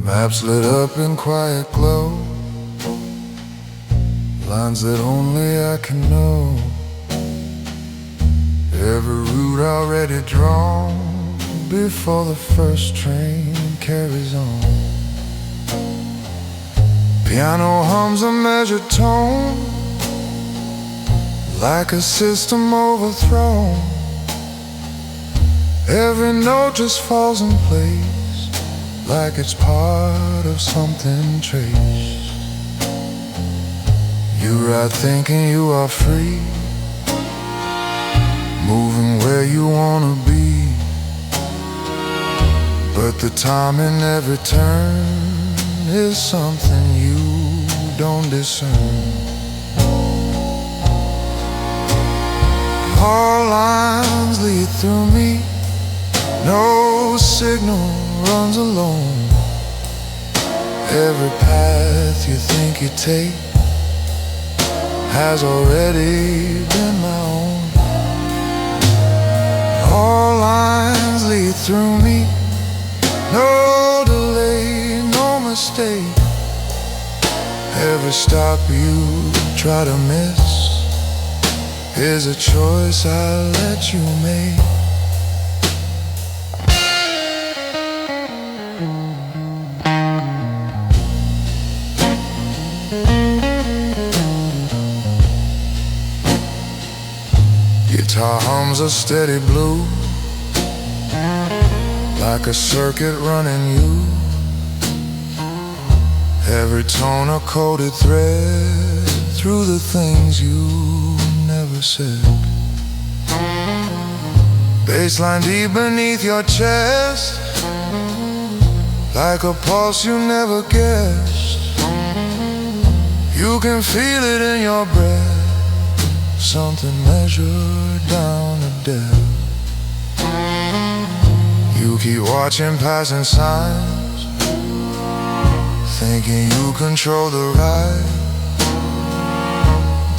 Maps lit up in quiet glow, lines that only I can know. Every route already drawn before the first train carries on. Piano hums a measured tone, like a system overthrown. Every note just falls in place, like it's part of something traced. You ride thinking you are free, moving where you wanna be, but the time in every turn is something you don't discern. All lines lead through me, no signal runs alone. Every path you think you take has already been my own. All lines lead through me, no delay, no mistake. Every stop you try to miss is a choice I let you make. Guitar hums a steady blue, like a circuit running you. Every tone a coded thread through the things you never said. Bassline deep beneath your chest, like a pulse you never guessed. You can feel it in your breath, something measured down to death. You keep watching passing signs, thinking you control the ride,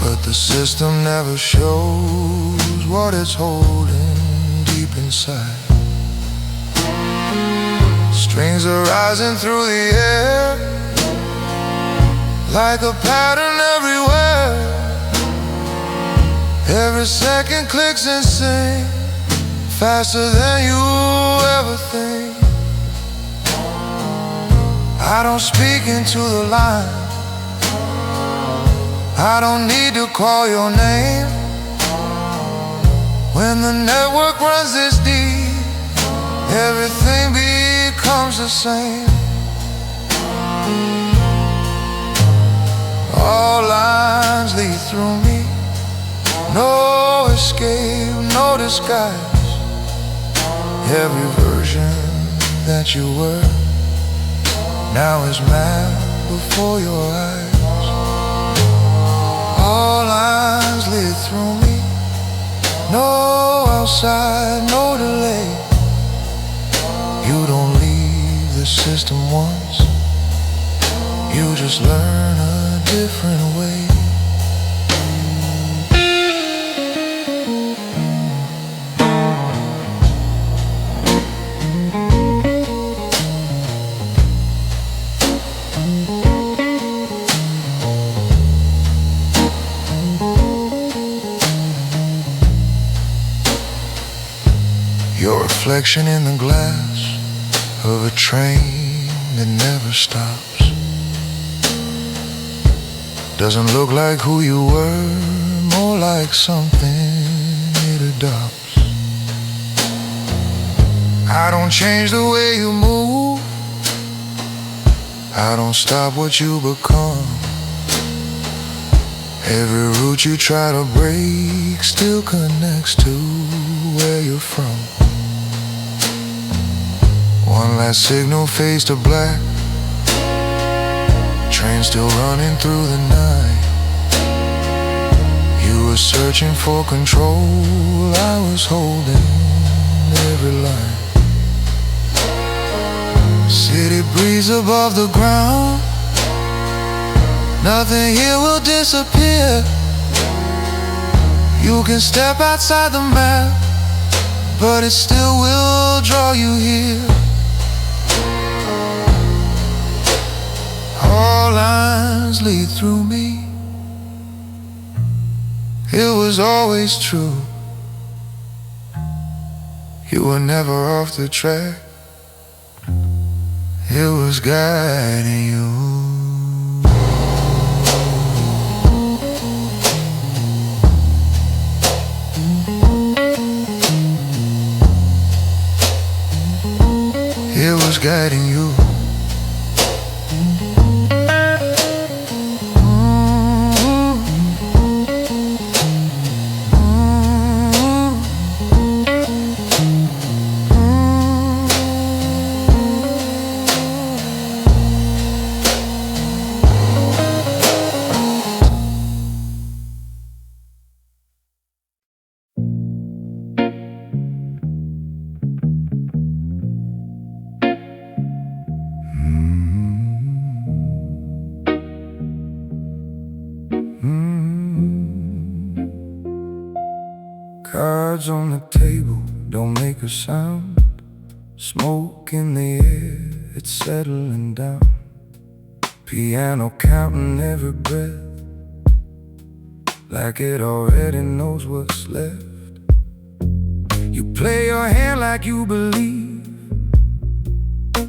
but the system never shows what it's holding deep inside. Strings are rising through the air, like a pattern everywhere. Every second clicks in sync, faster than you ever think. I don't speak into the line, I don't need to call your name. When the network runs this deep, everything becomes the same. All lines lead through me, no escape, no disguise. Every version that you were now is mapped before your eyes. All lines lead through me, no outside, no delay. You don't leave the system once, you just learn a different way. Your reflection in the glass of a train that never stops doesn't look like who you were, more like something it adopts. I don't change the way you move, I don't stop what you become. Every route you try to break still connects to where you're from. One last signal fades to black, train still running through the night. You were searching for control, I was holding every line. City breeze above the ground, nothing here will disappear. You can step outside the map, but it still will draw you here. silence lead through me. It was always true. You were never off the track. It was guiding you. It was guiding you. Cards on the table don't make a sound. Smoke in the air, it's settling down. Piano counting every breath, like it already knows what's left. You play your hand like you believe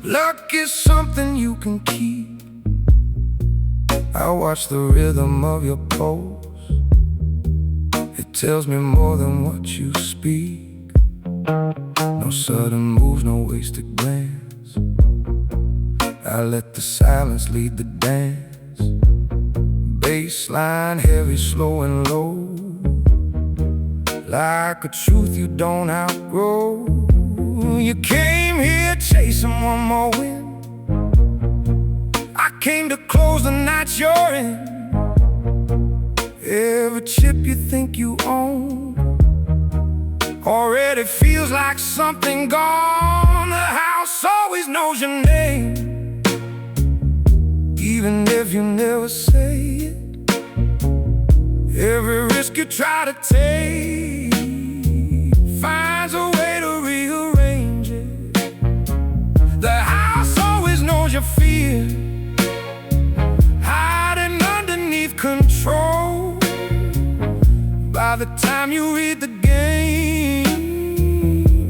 luck is something you can keep. I watch the rhythm of your pose. It tells me more than what you speak. No sudden moves, no wasted glance. I let the silence lead the dance. Bassline heavy, slow and low, like a truth you don't outgrow. You came here chasing one more win. I came to close the night you're in. Every chip you think you own already feels like something gone. The house always knows your name, even if you never say it. Every risk you try to take finds a way to rearrange it. The house always knows your fear, hiding underneath control. By the time you read the game,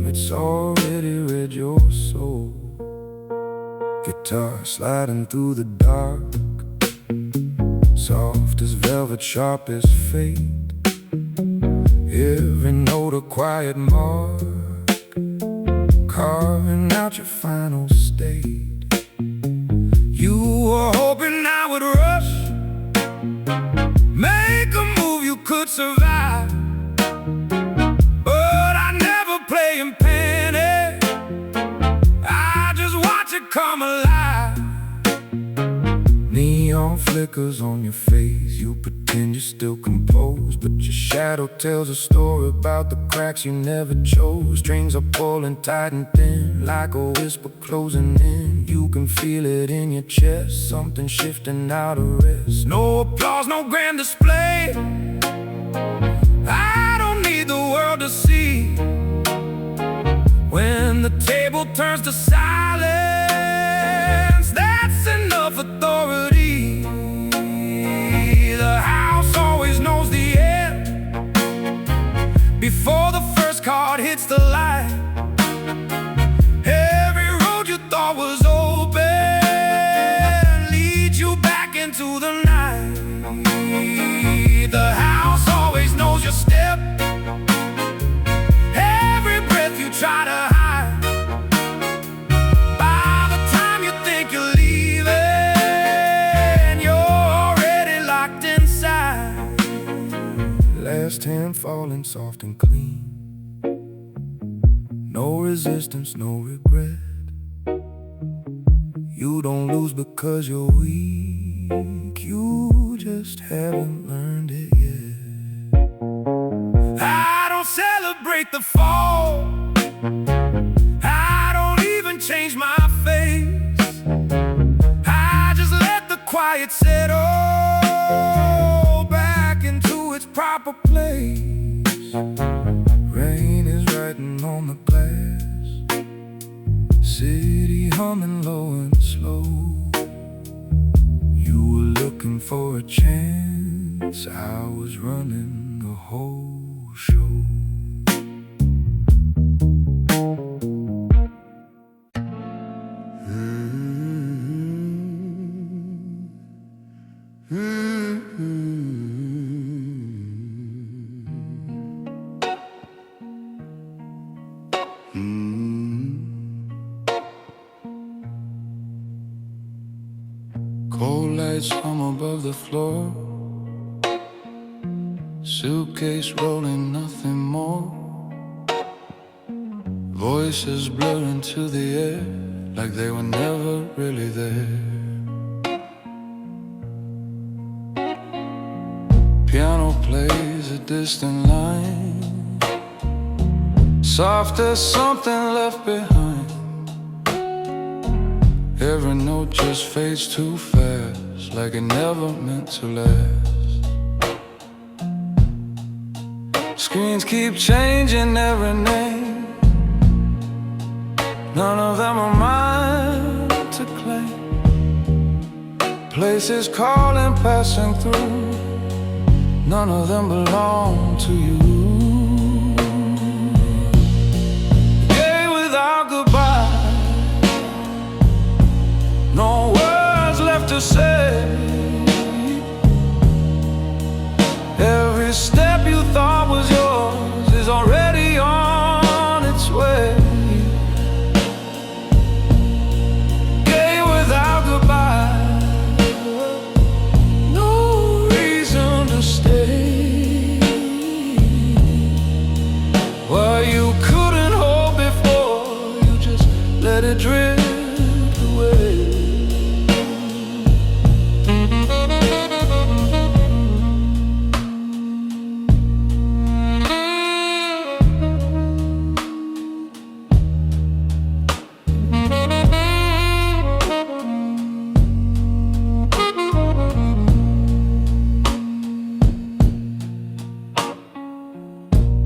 it's already read your soul. Guitar sliding through the dark, soft as velvet, sharp as fate. Every note a quiet mark, carving out your final state. You were hoping I would rush, make a move you could survive, but I never play in panic. I just watch it come alive. Neon flickers on your face, you pretend you're still composed, but your shadow tells a story about the cracks you never chose. Strings are pulling tight and thin, like a whisper closing in. You can feel it in your chest, something shifting out of rest. No applause, no grand display, I don't need the world to see. When the table turns to silence, that's enough authority. The house always knows the end before the first card hits the light. Every road you thought was open leads you back into the night. The house always knows your step, every breath you try to hide. By the time you think you're leaving, you're already locked inside. Last hand falling soft and clean, no resistance, no regret. You don't lose because you're weak, you just haven't learned it yet. I don't celebrate the fall, I don't even change my face. I just let the quiet settle back into its proper place. Rain is writing on the glass, city humming low and slow. You were looking looking for a chance. I was running the whole show. Cold lights hum above the floor, suitcase rolling, nothing more. Voices blur into the air like they were never really there. Piano plays a distant line, soft as something left behind. Every note just fades too fast, like it never meant to last. Screens keep changing every name, none of them are mine to claim. Places calling, passing through, none of them belong to you. Day without goodbye, no words left to say. Every step you thought was yours is already on its way. Day without goodbye, no reason to stay. What you couldn't hold before, you just let it drift away.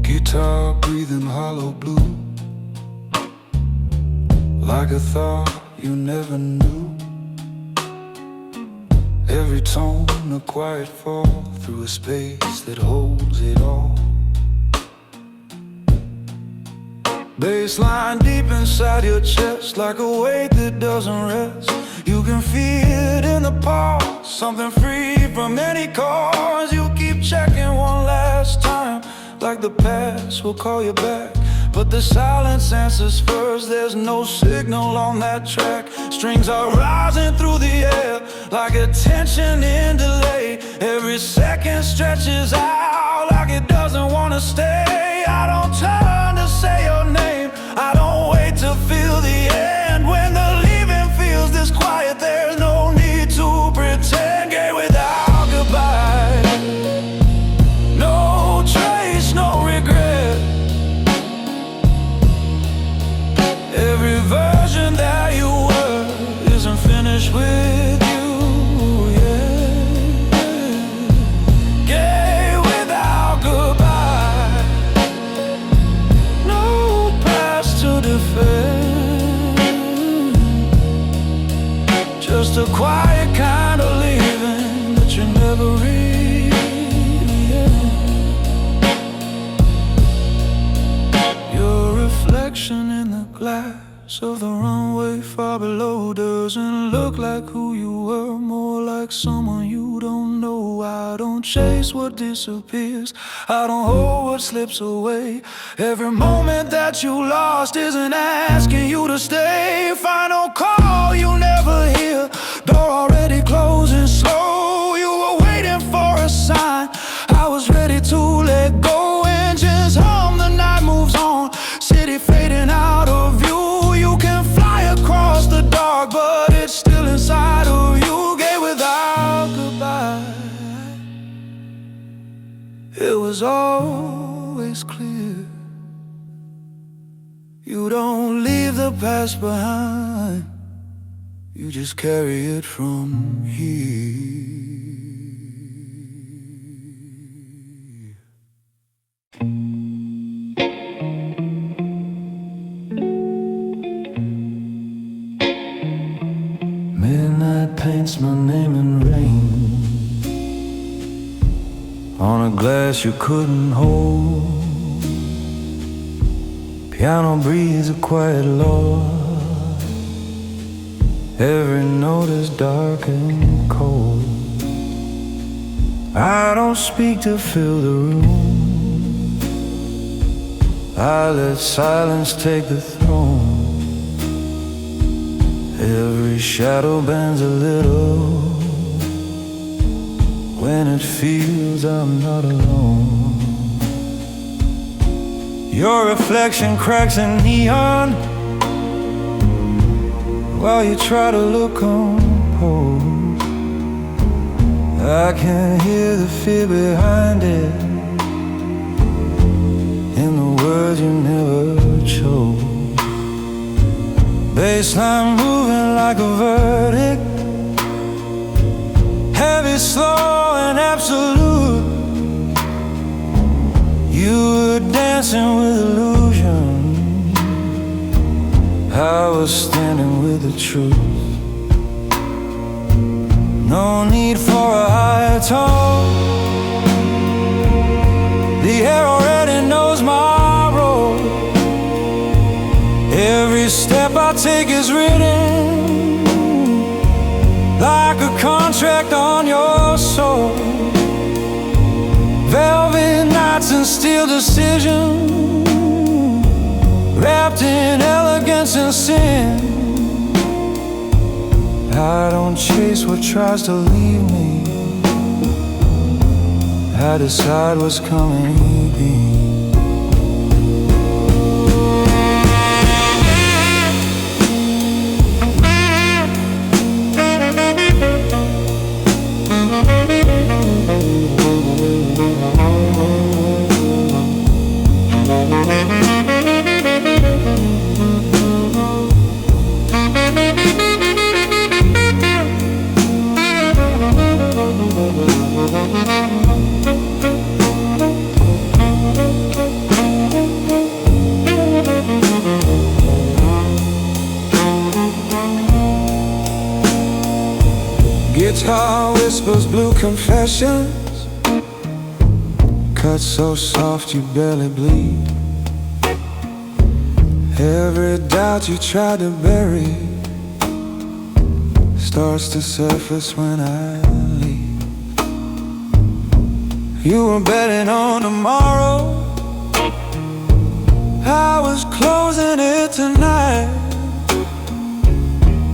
Guitar breathing hollow blue, like a thought you never knew. Every tone a quiet fall through a space that holds it all. Bassline deep inside your chest, like a weight that doesn't rest. You can feel it in the pulse, something free from any cause. You keep checking one last time, like the past will call you back. But the silence answers first, there's no signal on that track. Strings are rising through the air, like a tension in delay. Every second stretches out, like it doesn't want to stay. I don't turn to say your name, I don't wait to feel the end. When the leaving feels this quiet, there's no need to pretend. Gay without goodbye, no trace, no regret. Every version that you were isn't finished with you, yeah. Gay without goodbye, no past to defend. Just a quiet kind of leaving that you never read, yeah. Your reflection in the glass of the runway far below doesn't look like who you were, more like someone you don't know. I don't chase what disappears, I don't hold what slips away. Every moment that you lost isn't asking you to stay. Final call you never hear, door already closing slow. You were waiting for a sign, I was ready to let go. Engines hum, the night moves on, city fading out of view. You can fly across the dark, but it's still inside of you. Gay without goodbye, it was always clear. You don't leave the past behind, you just carry it from here. Midnight paints my name in rain. on a glass you couldn't hold. Piano breathes a quiet law. Every note is dark and cold. I don't speak to fill the room. I let silence take the throne. Every shadow bends a little when it feels I'm not alone. Your reflection cracks in neon while you try to look composed. I can hear the fear behind it in the words you never chose. Baseline moving like a verdict, heavy, slow, and absolute. You were dancing with illusion, I was standing with the truth. No need for a higher tone. The air already knows my role. Every step I take is written like a contract on your soul. Velvet nights and steel decisions, wrapped in elegance and sin. I don't chase what tries to leave me. I decide what's coming in. Guitar whispers blue confessions, cut so soft you barely bleed. Every doubt you tried to bury starts to surface when I leave. You were betting on tomorrow, I was closing it tonight.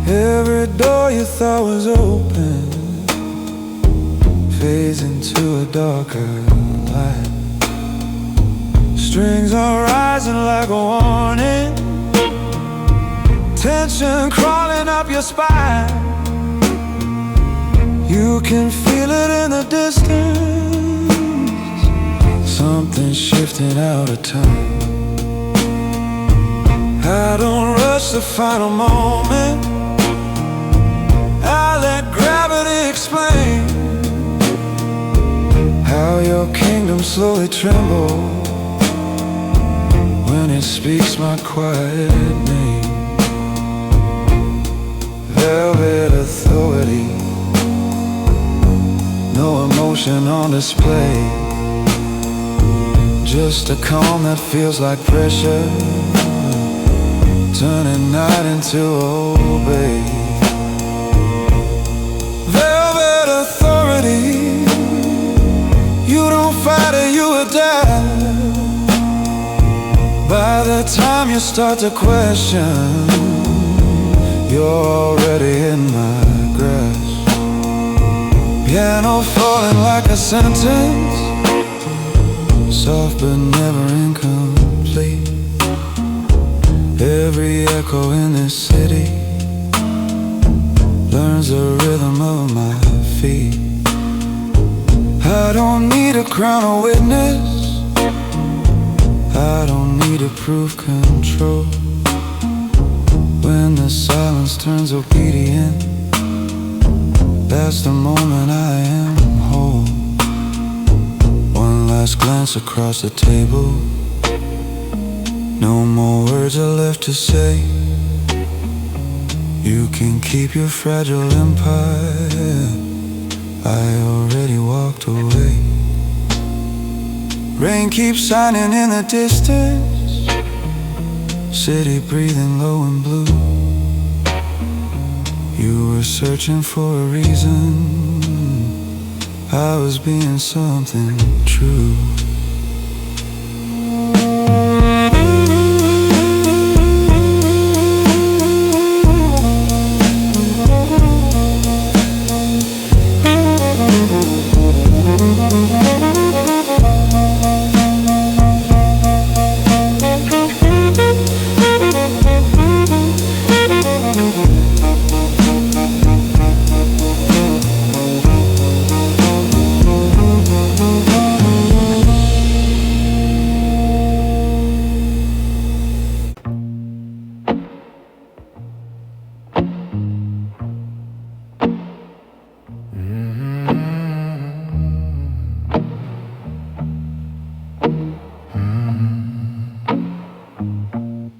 Every door you thought was open fades into a darker light. Strings are rising like a warning, tension crawling up your spine. You can feel it in the distance, something shifting out of time. I don't rush the final moment, I let gravity explain how your kingdom slowly trembles when it speaks my quiet name. Velvet authority, no emotion on display, just a calm that feels like pressure, turning night into obey. Velvet authority, you don't fight it, you adapt. By the time you start to question, you're already in my grasp. Piano falling like a sentence, soft but never incomplete. Every echo in this city learns the rhythm of my feet. I don't need a crown or witness, I don't need to prove control. When the silence turns obedient, that's the moment I am whole. One last glance across the table, no more words are left to say. You can keep your fragile empire, I already walked away. Rain keeps shining in the distance, city breathing low and blue. You were searching for a reason, I was being something true.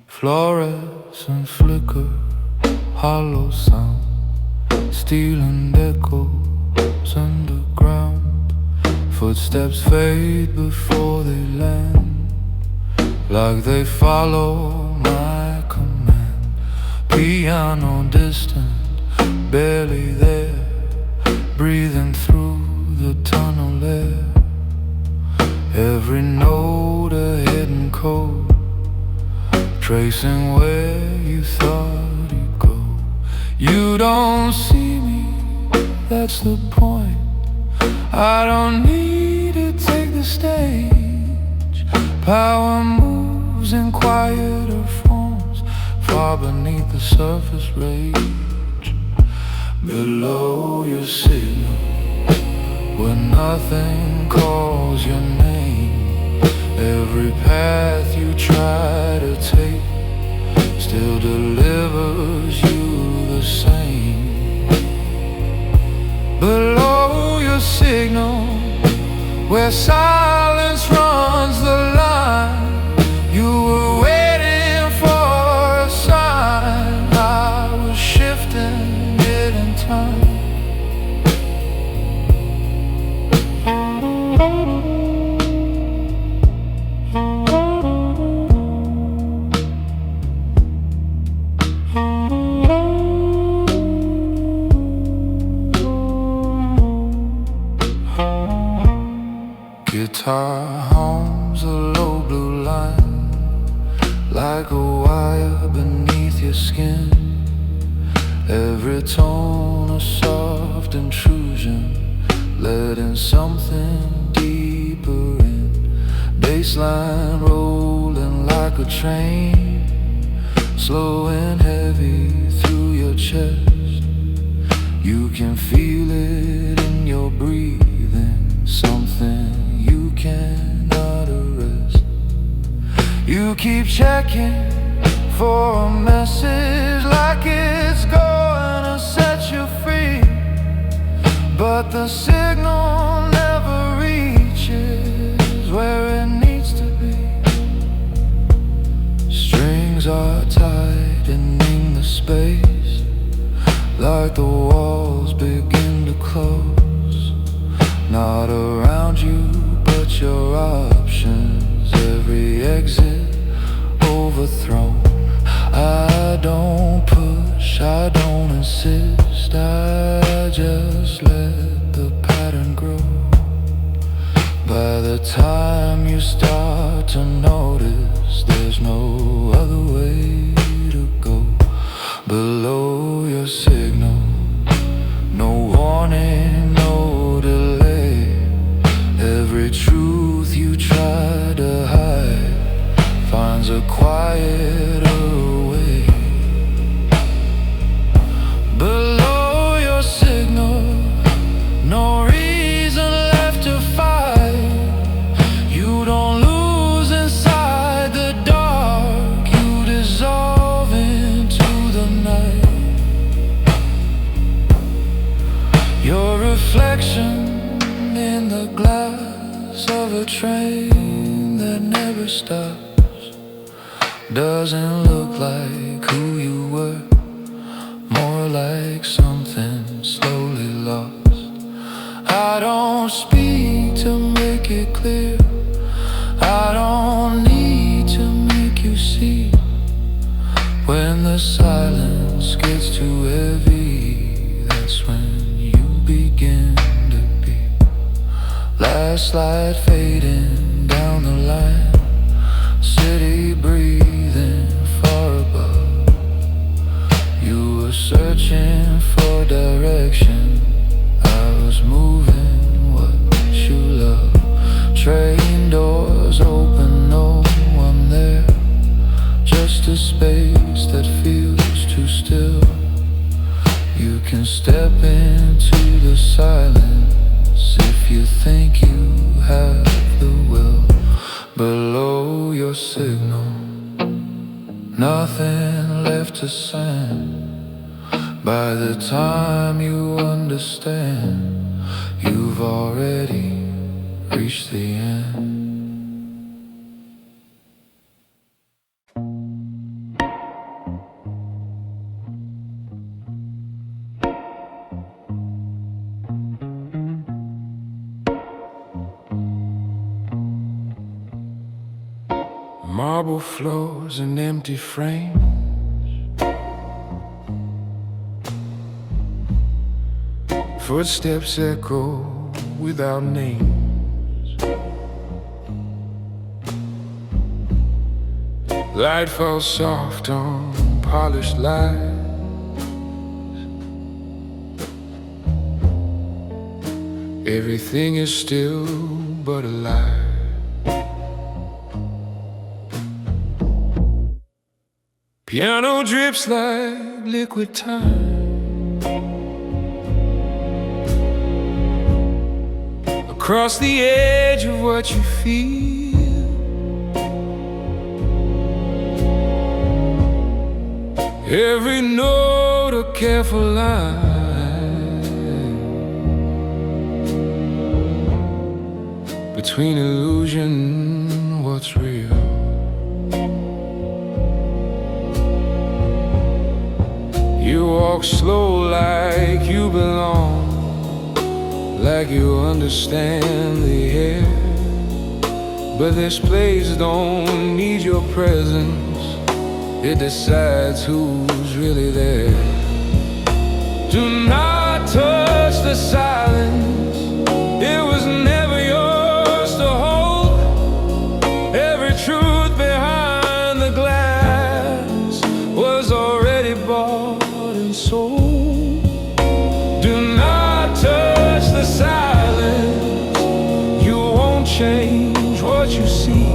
Fluorescent flicker, hollow sound, stealing echoes underground. Footsteps fade before they land, like they follow my command. Piano distant, barely there, breathing through the tunnel air. Every note a hidden code, tracing where you thought you'd go. You don't see me, that's the point. I don't need to take the stage. Power moves in quieter forms, far beneath the surface rage. Below your signal, where nothing calls your name. Every path you try to take still delivers you the same. Below your signal, where silence runs the line, you were waiting for a sign. I was shifting it in time. Guitar hums a low blue line, like a wire beneath your skin. Every tone a soft intrusion, letting something deeper in. Bassline rolling like a train, slow and heavy through your chest. You can feel it in your breathing, something you cannot arrest. You keep checking for a message, like it's gonna set you free, but the signal never reaches where it needs to be. Strings are tightening the space, like the walls begin to close. Not around you, but your options, every exit overthrown. I don't push, I don't insist, I just let the pattern grow. By the time you start to notice, there's no other way to go. Below your signal, no warning, no delay. Every truth you try to hide finds a quieter way. Below your signal, no reason left to fight. You don't lose inside the dark, you dissolve into the night. Your reflection in the glass of a train that never stops doesn't look like who you were, more like something slowly lost. I don't speak to make it clear, Last light fading down the line, city breathing far above. You were searching for direction, I was moving what you love. Train doors open, no one there, just a space that feels too still. You can step into the silence if you think you have the will. Below your signal, nothing left to send. By the time you understand, you've already reached the end. Marble floors and empty frames, footsteps echo without names. Light falls soft on polished light. Everything is still but alive. Piano drips like liquid time across the edge of what you feel. Every note a careful line between illusion and what's real. You walk slow like you belong, like you understand the air. But this place don't need your presence, it decides who's really there. Do not touch the silence, it was never yours to hold. Every truth behind the glass was already bought and soul. Do not touch the silence, you won't change what you see.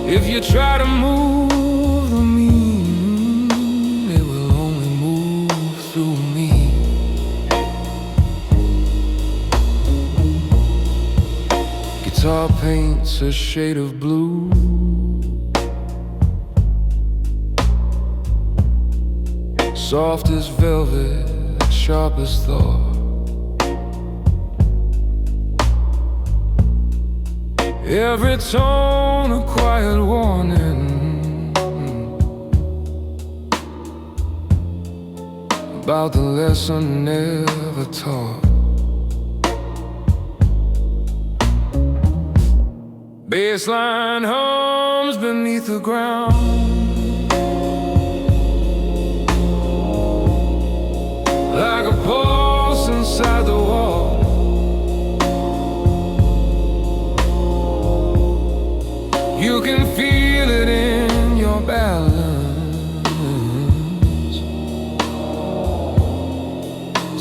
If you try to move the meaning, it will only move through me. Guitar paints a shade of blue, soft as velvet, sharp as thought. Every tone a quiet warning about the lesson never taught. Bassline hums beneath the ground, like a pulse inside the wall. You can feel it in your balance,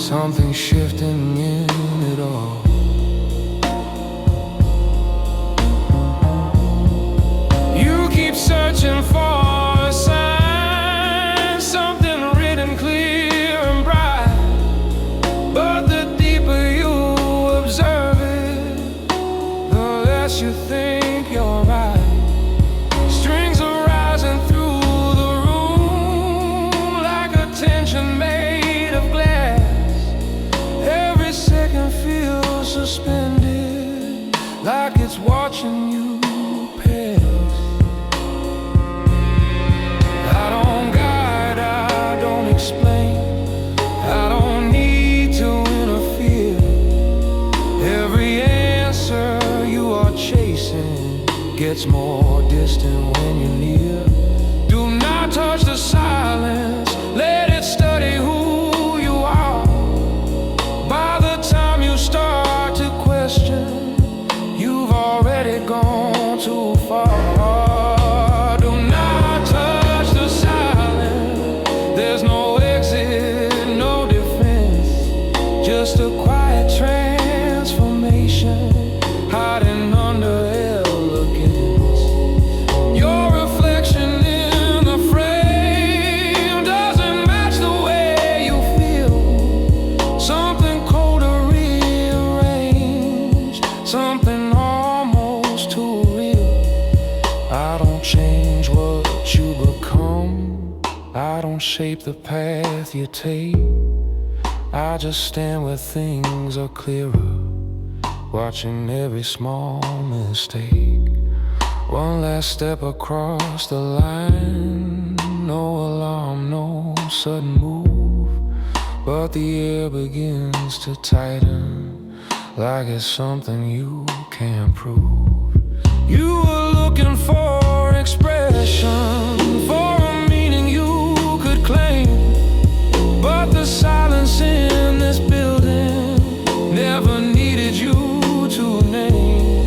something shifting in it all. You keep searching for a sign, something written clear and bright. But the deeper you observe it, the less you think you're right. Strings are rising through the room like a tension made of glass. Every second feels suspended, like it's watching you pass. I don't guide, I don't explain, I don't need to interfere. Every answer you are chasing gets more distant when you're near. Do not touch the silence, let it study who you are. By the time you start to question, just a quiet transformation, hiding under elegance. Your reflection in the frame doesn't match the way you feel. Something cold to rearrange, something almost too real. I don't change what you become, I don't shape the path you take. I just stand where things are clearer, watching every small mistake. One last step across the line, no alarm, no sudden move, but the air begins to tighten, like it's something you can't prove. You were looking for expression, for a meaning you could claim, but the silence in this building never needed you to name.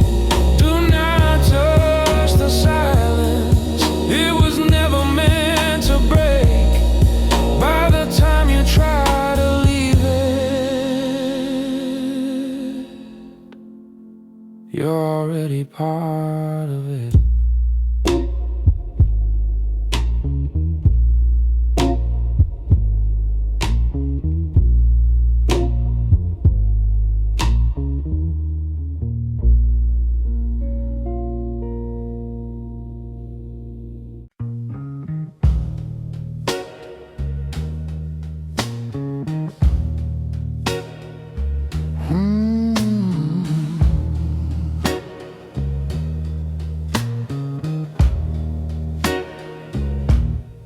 Do not touch the silence, it was never meant to break. By the time you try to leave it, you're already part of it.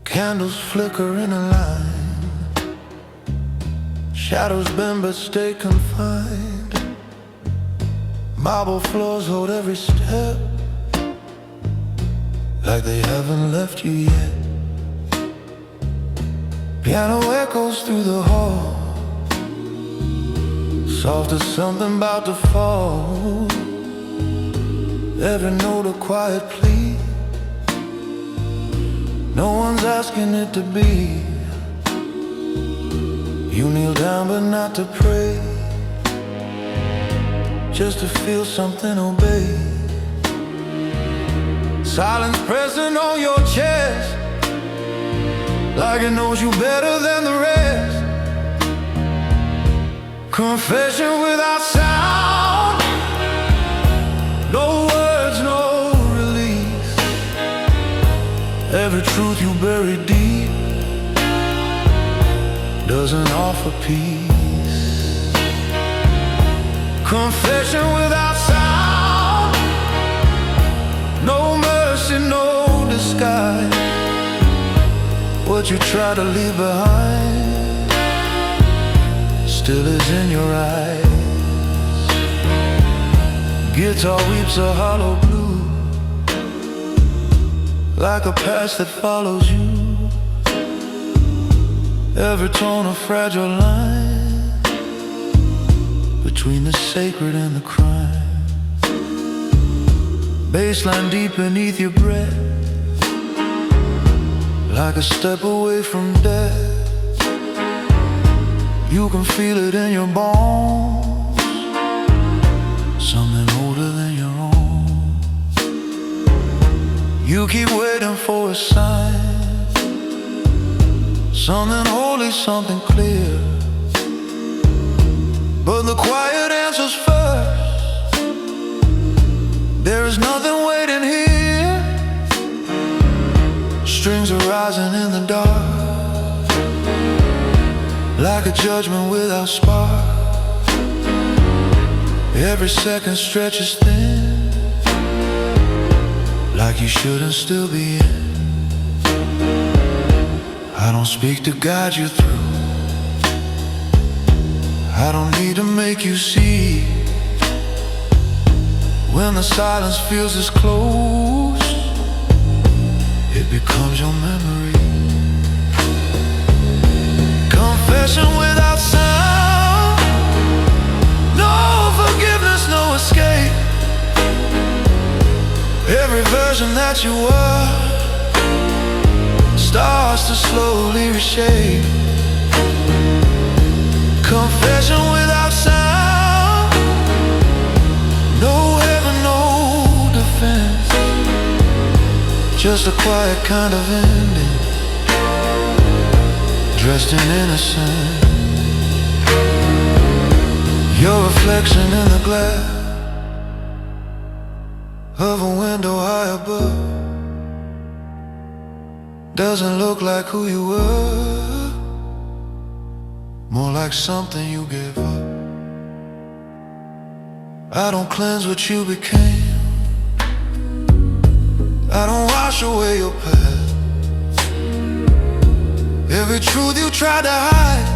Candles flicker in a line, shadows bend but stay confined. Marble floors hold every step, like they haven't left you yet. Piano echoes through the hall, soft as something about to fall. Every note a quiet plea, no one's asking it to be. You kneel down but not to pray, just to feel something obey. Silence pressing on your chest, like it knows you better than the rest. Confession without sound, no words, no release. Every truth you bury deep doesn't offer peace. Confession without sound, no mercy, no disguise. What you try to leave behind still is in your eyes. Guitar weeps a hollow blue, like a past that follows you. Every tone a fragile line between the sacred and the crime. Baseline deep beneath your breath, like a step away from death. You can feel it in your bones, something older than your own. You keep waiting for a sign, something holy, something clear. But the quiet answers first, there is nothing waiting here. Strings are rising in the dark, like a judgment without spark. Every second stretches thin, like you shouldn't still be in. I don't speak to guide you through, I don't need to make you see. When the silence feels this close, it becomes your memory. Confession without sound, no forgiveness, no escape. Every version that you were starts to slowly reshape. Confession without just a quiet kind of ending, dressed in innocence. Your reflection in the glass of a window high above doesn't look like who you were, more like something you gave up. I don't cleanse what you became, I don't wash away your past. Every truth you tried to hide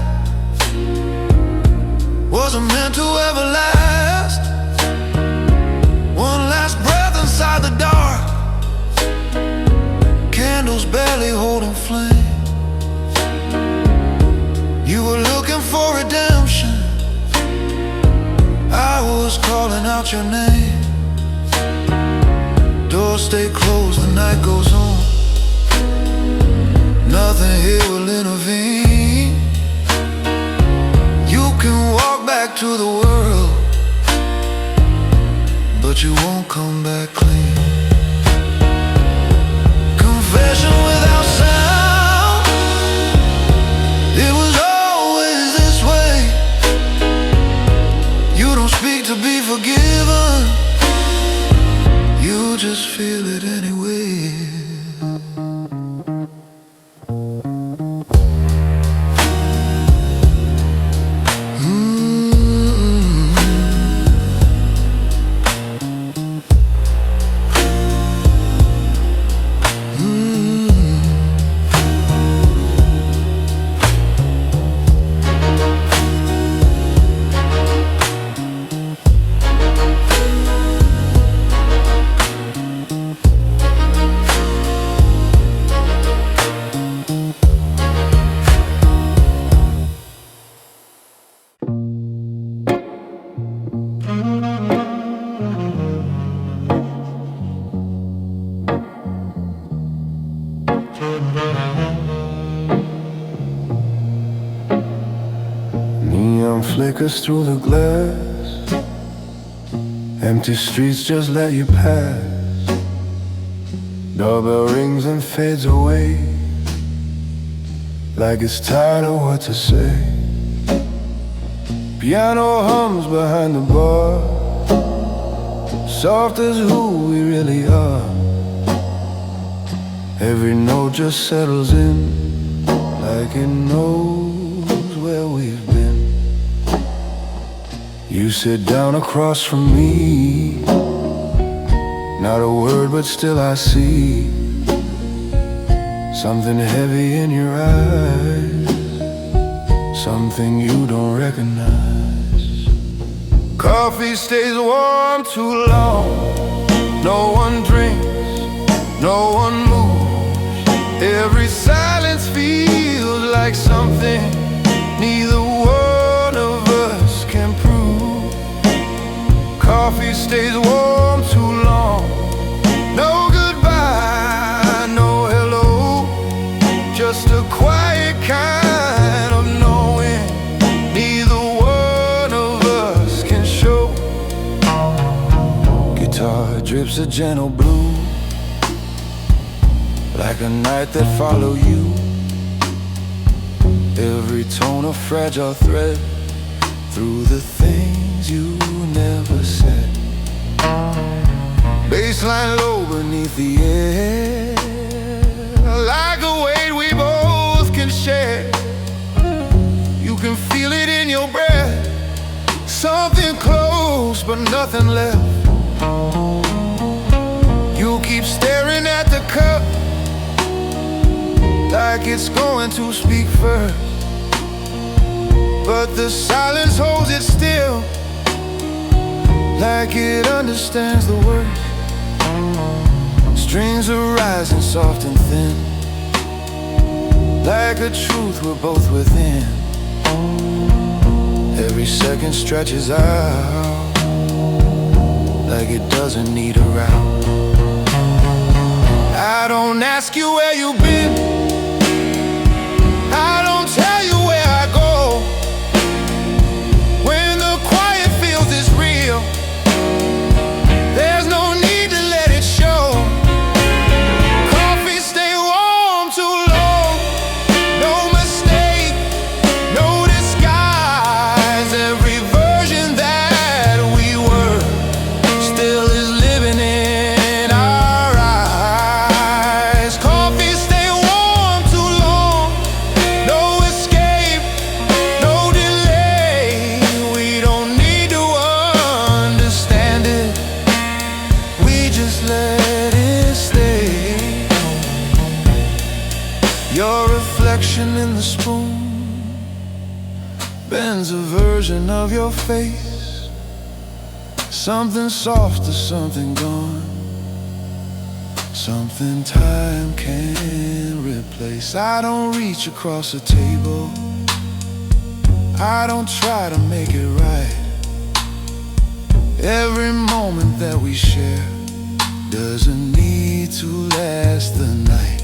wasn't meant to ever last. One last breath inside the dark, candles barely holding flame. You were looking for redemption, I was calling out your name. Doors stay closed, the night goes on, nothing here will intervene. You can walk back to the world, but you won't come back clean. Confession without sound, it was always this way. You don't speak to be forgiven, you just feel it anyway. Neon flickers through the glass, empty streets just let you pass. Doorbell rings and fades away, like it's tired of what to say. Piano hums behind the bar, soft as who we really are. Every note just settles in, like it knows where we've been. You sit down across from me, not a word but still I see something heavy in your eyes, something you don't recognize. Coffee stays warm too long, no one drinks, no one moves. Every silence feels like something neither one of us can prove. Coffee stays warm too long, no goodbye, no hello, just a quiet kind of knowing neither one of us can show. Guitar drips a gentle blue, like a night that followed you. Every tone a fragile thread through the things you never said. Baseline low beneath the air, like a weight we both can share. You can feel it in your breath, something close but nothing left. You keep staring at the cup, like it's going to speak first, but the silence holds it still, like it understands the words. Strings are rising soft and thin, like a truth we're both within. Every second stretches out, like it doesn't need a route. I don't ask you where you've been, I don't tell you where I go. When the quiet feels this real, there's no need to let it show. Call Heaven's a version of your face, something softer, something gone, something time can't replace. I don't reach across the table, I don't try to make it right. Every moment that we share doesn't need to last the night.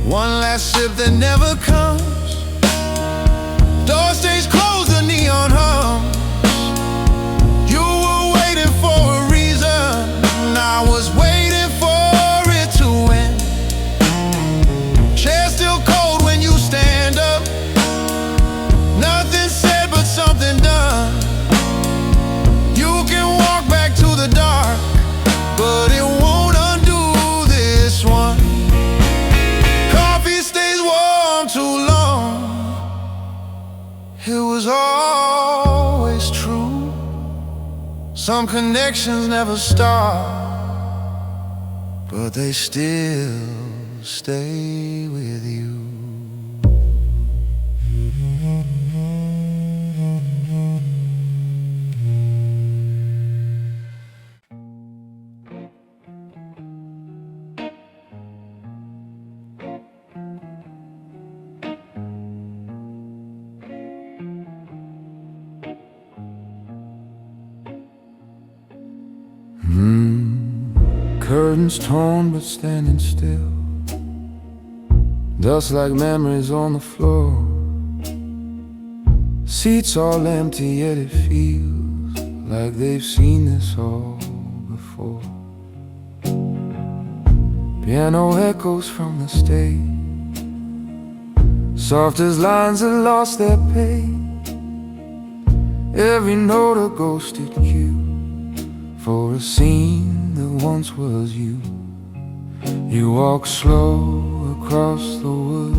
One last sip that never comes, door stays closed, the neon hums. You were waiting for a reason, I was waiting for it to end. Chair still cold when you stand up, nothing said but something done. You can walk back to the dark, but it won't undo this one. Coffee stays warm too long, it was always true. Some connections never start, but they still stay with you. Curtains torn but standing still, dust like memories on the floor. Seats all empty yet it feels like they've seen this all before. Piano echoes from the stage, soft as lines that lost their pain. Every note a ghosted cue for a scene that once was you. You walk slow across the wood,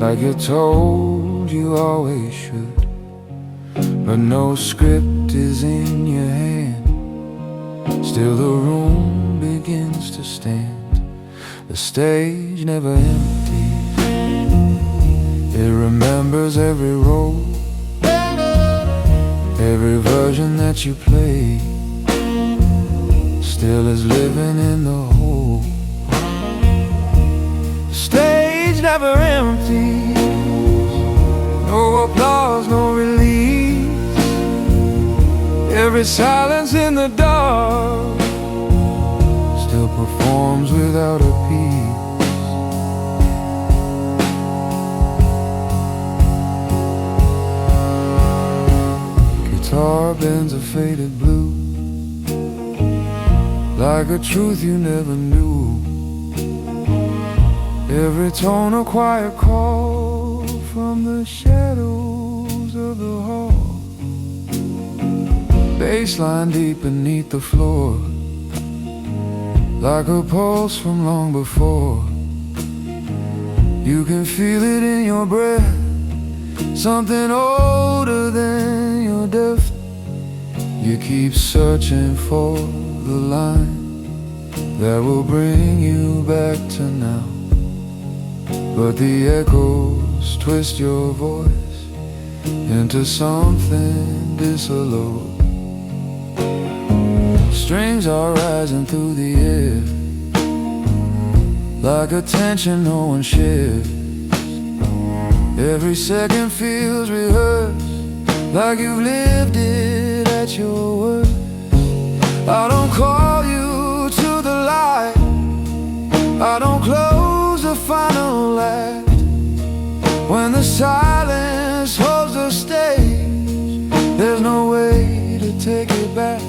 like you're told you always should, but no script is in your hand. Still the room begins to stand. The stage never empties, it remembers every role, every version that you played still is living in the hole. The stage never empties, no applause, no release. Every silence in the dark still performs without a piece. Guitar bends a faded blue, like a truth you never knew. Every tone a quiet call from the shadows of the hall. Bassline deep beneath the floor, like a pulse from long before. You can feel it in your breath, something older than your death. You keep searching for the line that will bring you back to now, but the echoes twist your voice into something dissolute. Strings are rising through the air, like a tension no one shares. Every second feels rehearsed, like you've lived it at your worst. I don't call you to the light, I don't close the final act. When the silence holds the stage, there's no way to take it back.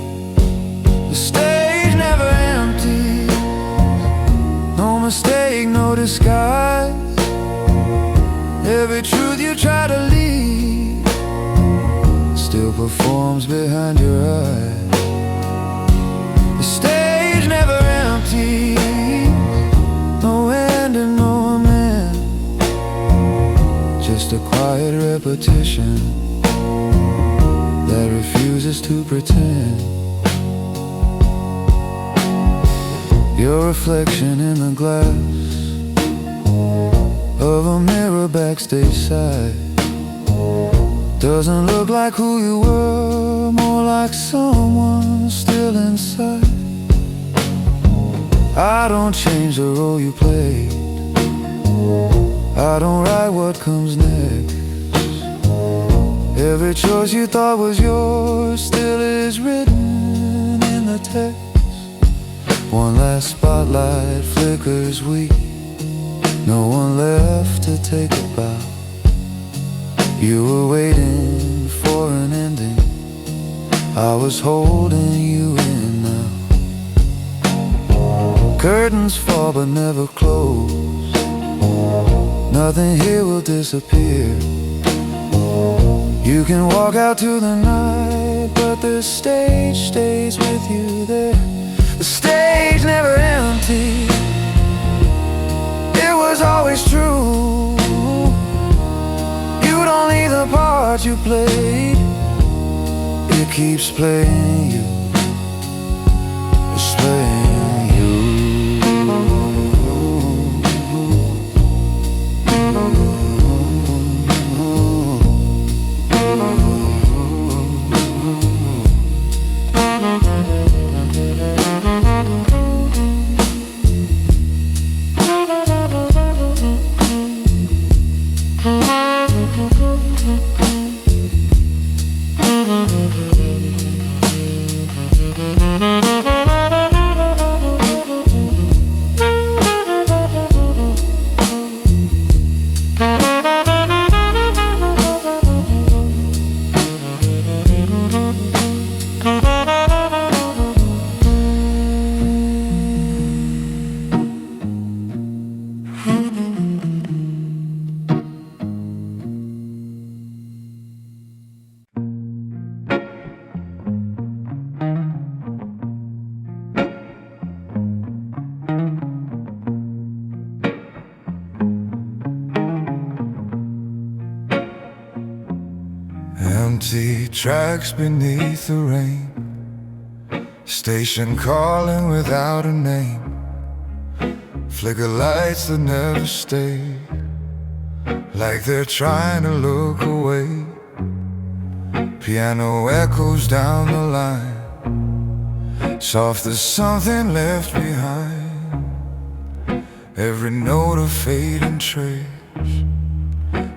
The stage never empties, no mistake, no disguise. Every truth you try to leave still performs behind your eyes. The stage never empties, no end and no end, just a quiet repetition that refuses to pretend. Your reflection in the glass of a mirror backstage side, Doesn't look like who you were, more like someone still inside. I don't change the role you played, I don't write what comes next. Every choice you thought was yours still is written in the text. One last spotlight flickers weak, no one left to take a bow. You were waiting for an ending, I was holding you in now. Curtains fall but never close, nothing here will disappear. You can walk out to the night, but the stage stays with you there. The stage never empty, it was always true. You don't need the part you played, it keeps playing you. It's playing you. Empty tracks beneath the rain, station calling without a name. Flicker lights that never stay, like they're trying to look away. Piano echoes down the line, soft as something left behind. Every note a fading trace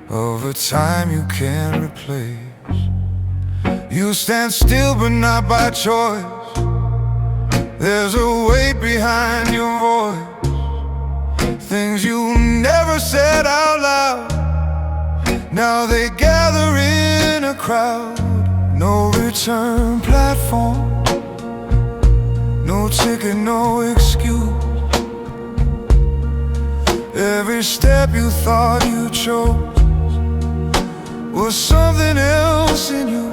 of a time you can't replace. You stand still but not by choice, there's a weight behind your voice. Things you never said out loud, now they gather in a crowd. No return platform, no ticket, no excuse. Every step you thought you chose was something else in you.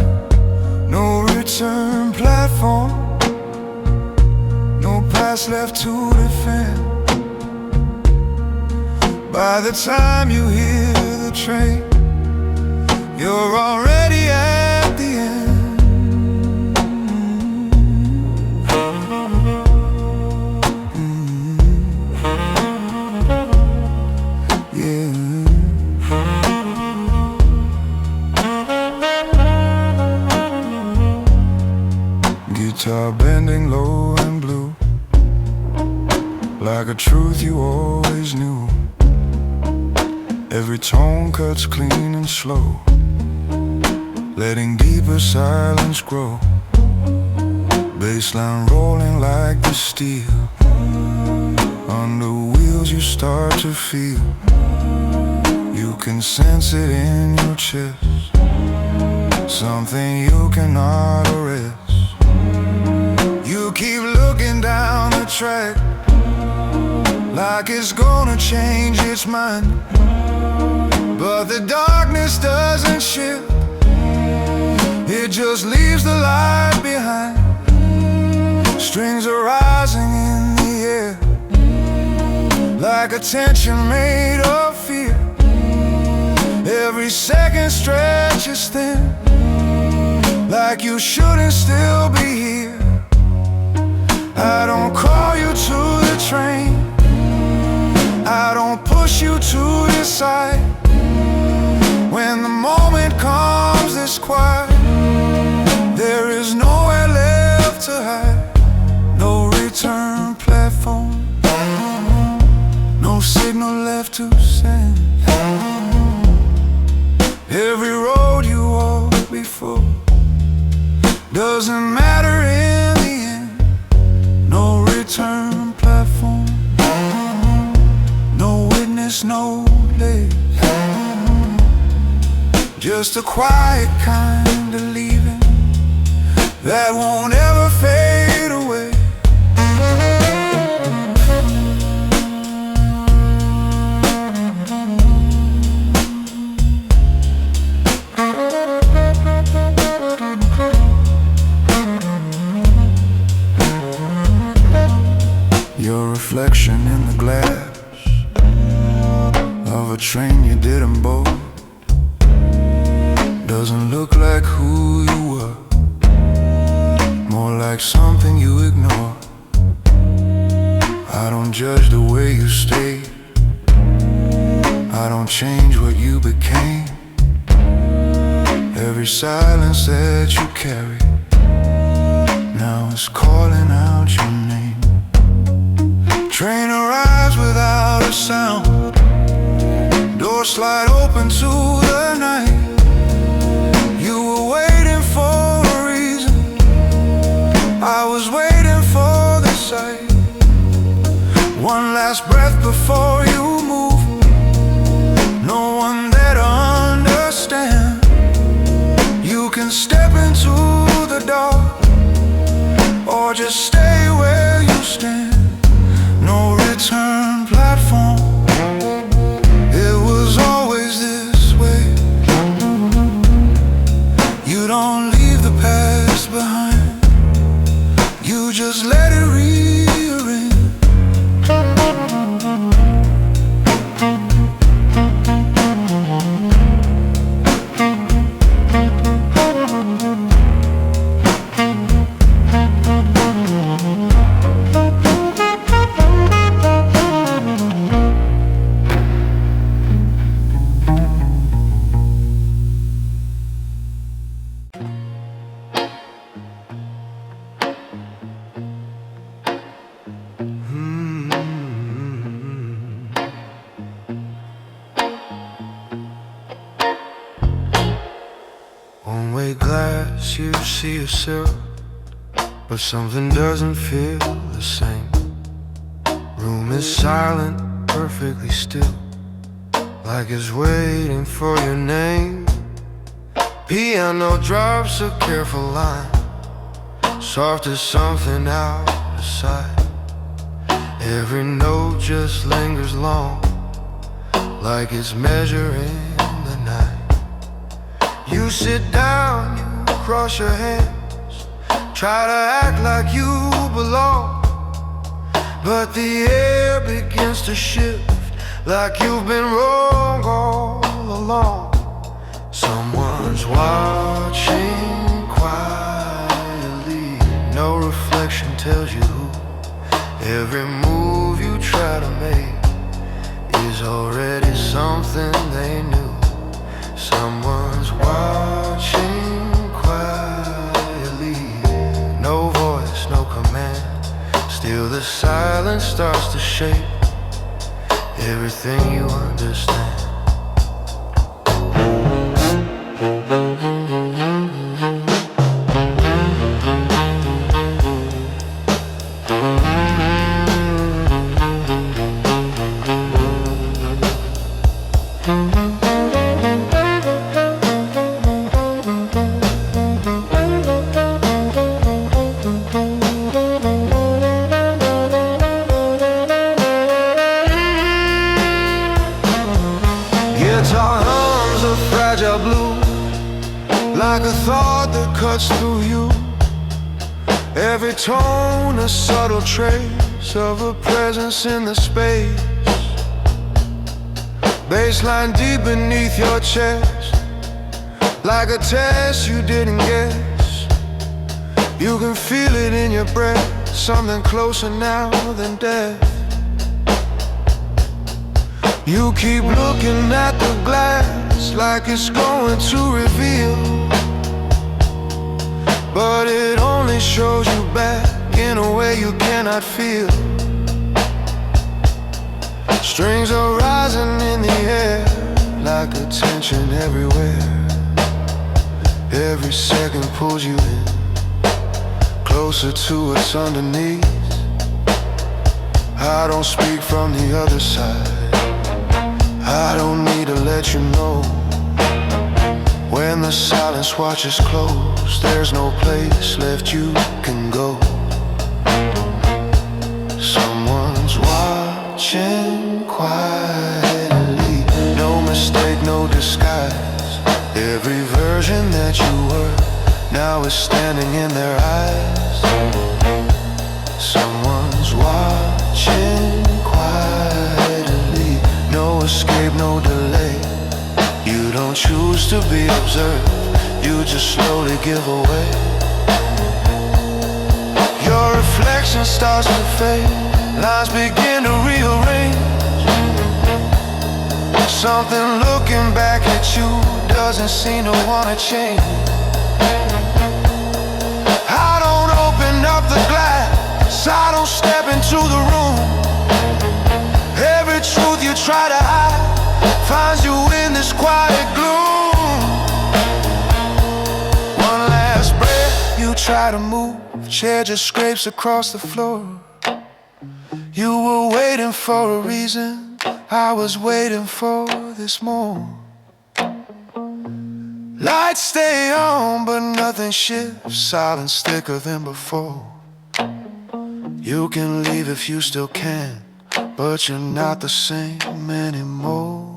No return platform, no past left to defend. By the time you hear the train, you're already at the end. Yeah. Guitar bending low and blue, like a truth you always knew. Every tone cuts clean and slow, letting deeper silence grow. Bassline rolling like the steel, under wheels you start to feel. You can sense it in your chest, something you cannot arrest. You keep looking down the track, like it's gonna change its mind. But the darkness doesn't shift, it just leaves the light behind. Strings are rising in the air, like a tension made of fear. Every second stretches thin, like you shouldn't still be here. I don't call you to the train, I don't push you to your side. When the moment comes, this is quiet. There is nowhere left to hide. No return platform, no signal left to send. Every road you walk before doesn't matter in the end. No return platform, no witness, no leg. Just a quiet kind of leaving that won't ever fade away. Your reflection in the glass of a train you didn't board doesn't look like who you were, more like something you ignore. I don't judge the way you stayed, I don't change what you became. Every silence that you carry now is calling out your name. Train arrives without a sound, doors slide open to the night. You were waiting for a reason, I was waiting for the sight. One last breath before you move, no one there to understand. You can step into the dark, or just stay where you stand. No return platform, it was always this way. You don't leave the past behind, you just let it rearrange. One-way glass, you see yourself, but something doesn't feel the same. Room is silent, perfectly still, like it's waiting for your name. Piano drops a careful line, soft as something out of sight. Every note just lingers long, like it's measuring the night. You sit down, you cross your hands, try to act like you belong, but the air begins to shift, like you've been wrong all along. Someone's watching quietly, no reflection tells you who. Every move you try to make is already something they knew. Someone's watching quietly, no voice, no command. Still the silence starts to shape everything you understand. Guitar hums a fragile blues, like a thought that cuts through you. Every tone a subtle trace of a presence in the space. Bassline deep beneath your chest, like a test you didn't guess. You can feel it in your breath, something closer now than death. You keep looking at the glass like it's going to reveal way you cannot feel. Strings are rising in the air like a tension everywhere. Every second pulls you in, closer to what's underneath. I don't speak from the other side. I don't need to let you know. When the silence watches close, there's no place left you can go. Someone's watching quietly. No mistake, no disguise. Every version that you were now is standing in their eyes. Someone's watching quietly. No escape, no delay. You don't choose to be observed, you just slowly give away. Your reflection starts to fade, lines begin to rearrange. Something looking back at you doesn't seem to wanna change. I don't open up the glass, I don't step into the room. Every truth you try to hide finds you in this quiet gloom. One last breath, you try to move, chair just scrapes across the floor. You were waiting for a reason, I was waiting for this more. Lights stay on, but nothing shifts, silence thicker than before. You can leave if you still can, but you're not the same anymore.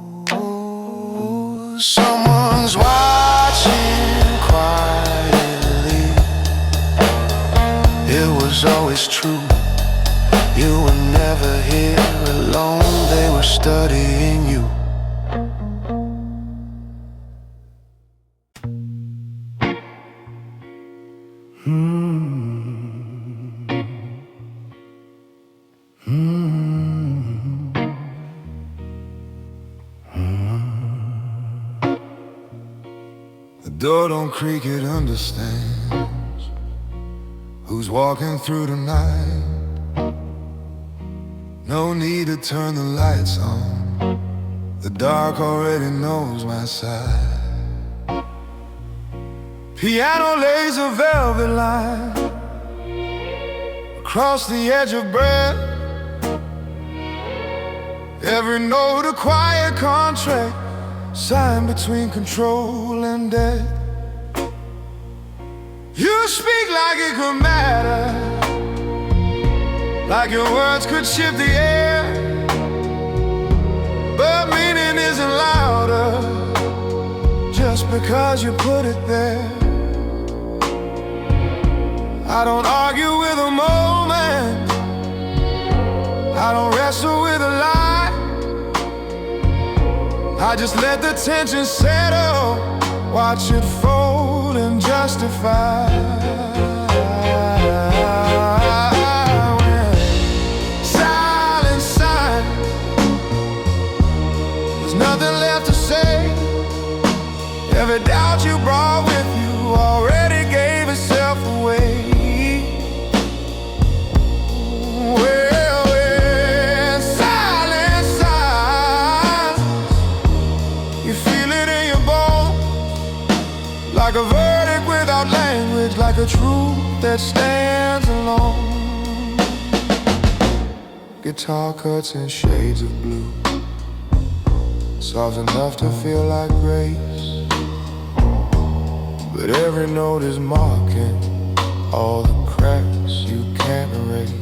Someone's watching quietly. It was always true. You were never here alone. They were studying you. The door don't creak, it understands who's walking through the night. No need to turn the lights on, the dark already knows my side. Piano lays a velvet line across the edge of breath. Every note a quiet contract signed between control and death. You speak like it could matter, like your words could shift the air. But meaning isn't louder just because you put it there. I don't argue with a moment, I don't wrestle with a lie. I just let the tension settle, watch it fold and justify. When silence signs, there's nothing left to say. Every doubt you brought with you already gave itself away. Well, when silence sighs, you feel it in your bones, like a verdict without language, like a truth that stands alone. Guitar cuts in shades of blue, soft enough to feel like grace, but every note is marking all the cracks you can't erase.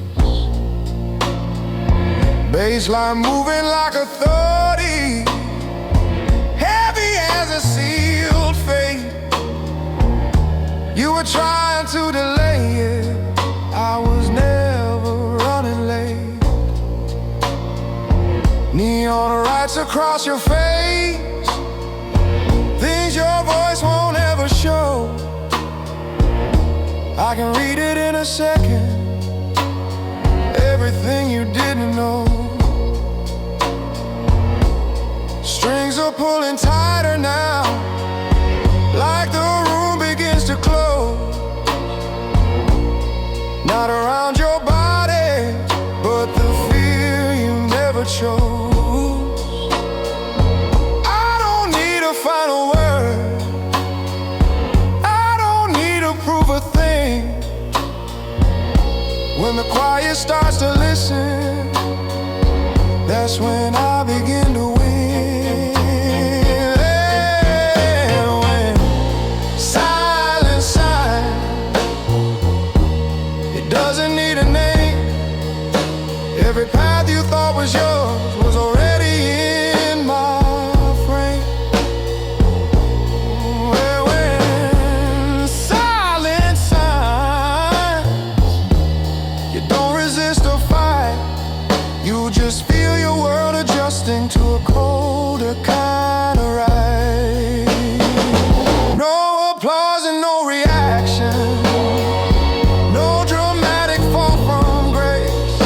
Bassline moving like authority, heavy as a sealed fate. You were trying to delay it, I was never running late. Neon lights across your face, things your voice won't ever show. I can read it in a second, everything you didn't know. Strings are pulling tighter now, like the room begins to close. Not around your body, when the quiet starts to listen, that's when I begin to win. And when silence sighs, it doesn't need a name. Every path you thought was yours was already in my frame. When silence sighs, you don't resist or fight. You just feel your world adjusting to a colder kind of right. No applause and no reaction, no dramatic fall from grace,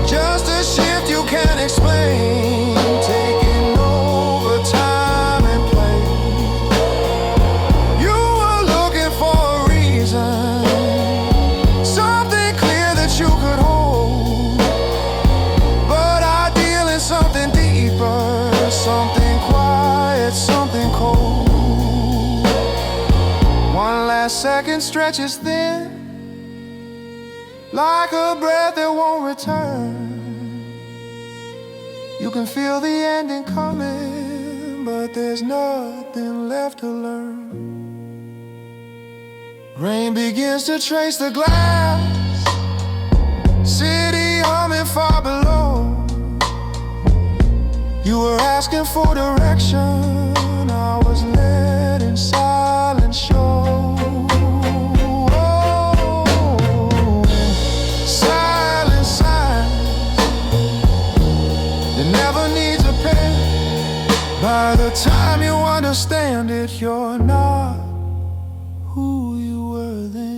just a shift you can't explain, taking over time and place. You were looking for a reason, something clear that you could hold, but I deal in something deeper, something quiet, something cold. One last second stretches thin, like a breath that won't return. You can feel the ending coming, but there's nothing left to learn. Rain begins to trace the glass, city humming far below. You were asking for direction, I was led in silent show. Silent signs, it never needs a pen. By the time you understand it, you're not who you were then.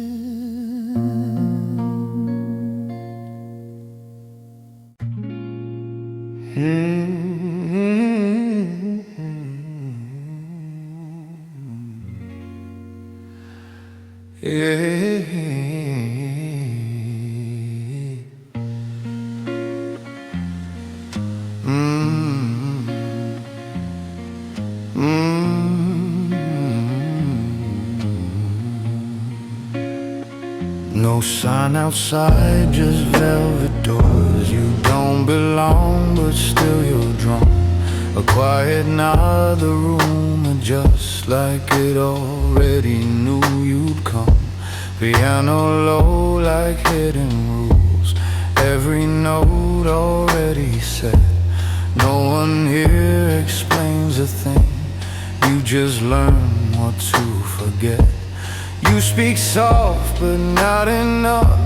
No sign outside, just velvet doors. You don't belong, but still you're drawn. A quiet nod, the room adjusts like it already knew you'd come. Piano low like hidden rules, every note already set. No one here explains a thing, you just learn what to forget. You speak soft, but not enough.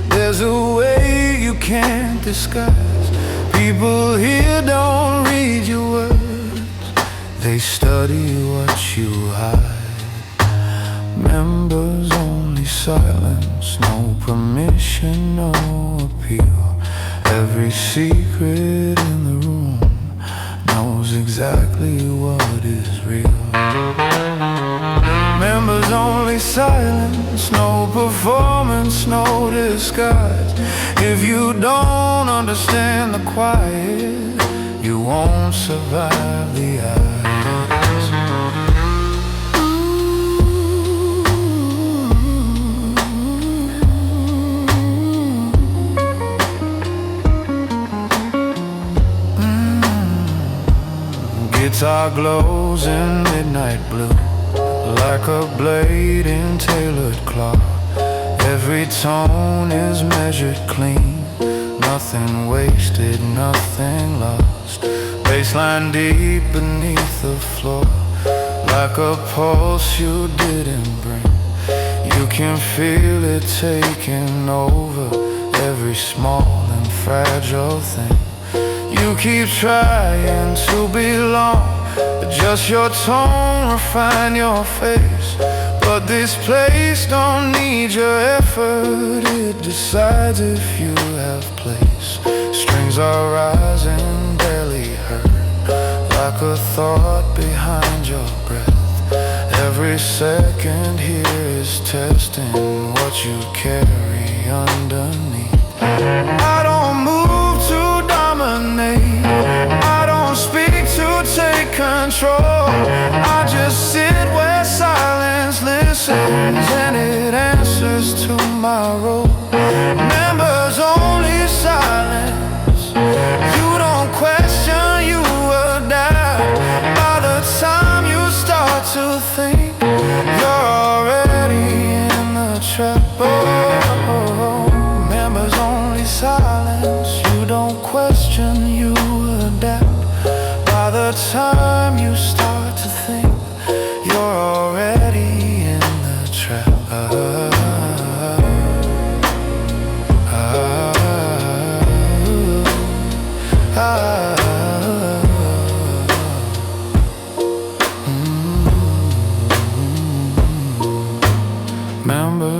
There's a way you can't disguise. People here don't read your words, they study what you hide. Members only silence, no permission, no appeal. Every secret in the room knows exactly what is real. Members only silence, no performance, no disguise. If you don't understand the quiet, you won't survive the eyes. Guitar glows in midnight blue, like a blade in tailored cloth. Every tone is measured clean, nothing wasted, nothing lost. Baseline deep beneath the floor, like a pulse you didn't bring. You can feel it taking over every small and fragile thing. You keep trying to belong, adjust your tone, refine your face. But this place don't need your effort, it decides if you have place. Strings are rising, barely heard, like a thought behind your breath. Every second here is testing what you carry underneath. I don't move to dominate, I don't speak to take control. I just sit where silence listens and it answers to my role.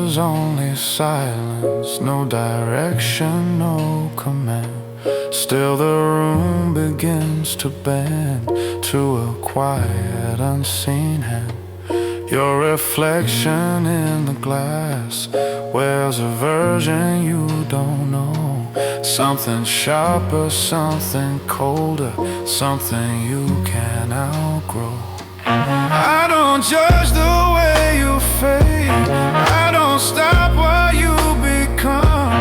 was only silence, no direction, no command. Still the room begins to bend to a quiet, unseen hand. Your reflection in the glass wears a version you don't know. Something sharper, something colder, something you can outgrow. I don't judge the way you fade, I don't stop what you become.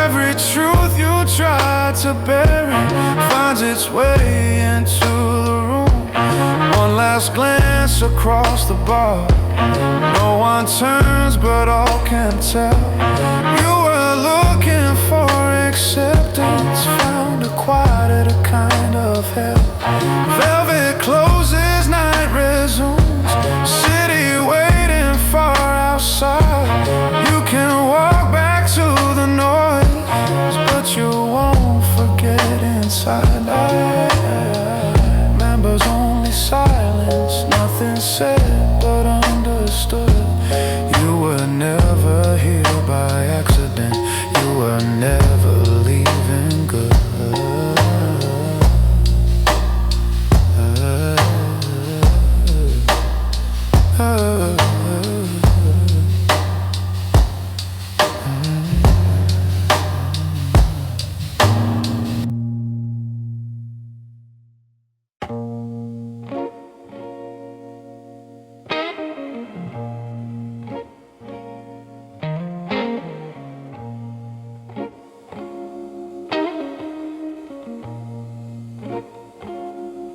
Every truth you try to bury finds its way into the room. One last glance across the bar, no one turns but all can tell. You were looking for acceptance, found a quiet, a kind of hell. Velvet closes, night resumes, city waiting far outside. You can walk back to the noise, but you won't forget inside. Members only silence, nothing said but understood. You were never here by accident, you were never leaving good.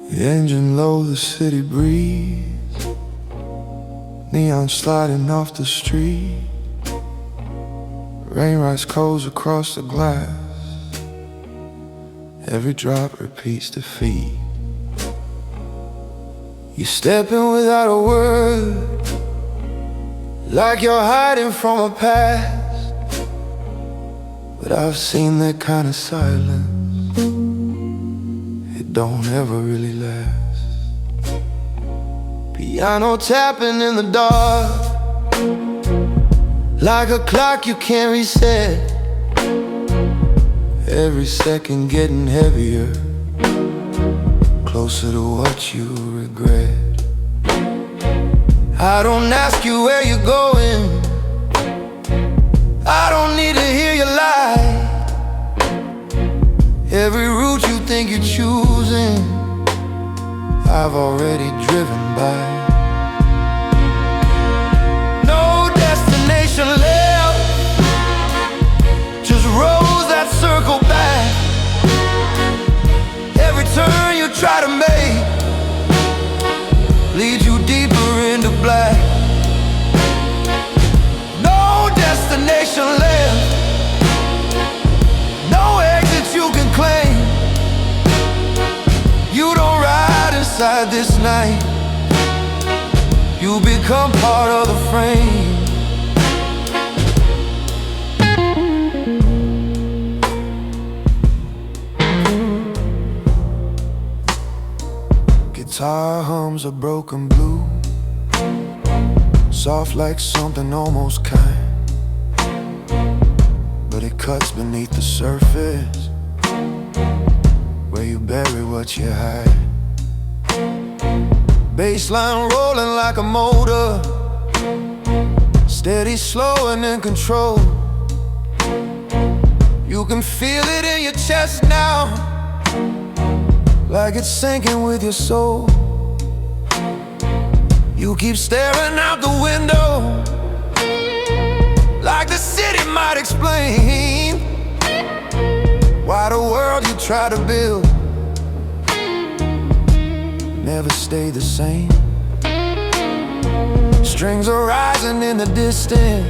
The engine low, the city breeze, neon sliding off the street. Rain rise coals across the glass, every drop repeats defeat. You step in without a word, like you're hiding from a past. But I've seen that kind of silence, don't ever really last. Piano tapping in the dark, like a clock you can't reset. Every second getting heavier, closer to what you regret. I don't ask you where you're going, I don't need to hear you lie. Every route you think you're choosing, I've already driven by. No destination left, just roads that circle back. Every turn you try to make leads you deeper into black. No destination left, no exit you can claim. You don't ride inside this night, you become part of the frame. Guitar hums a broken blue, soft like something almost kind, but it cuts beneath the surface, where you bury what you hide. Bassline rolling like a motor, steady, slow and in control. You can feel it in your chest now, like it's sinking with your soul. You keep staring out the window, like the city might explain why the world you try to build never stay the same. Strings are rising in the distance,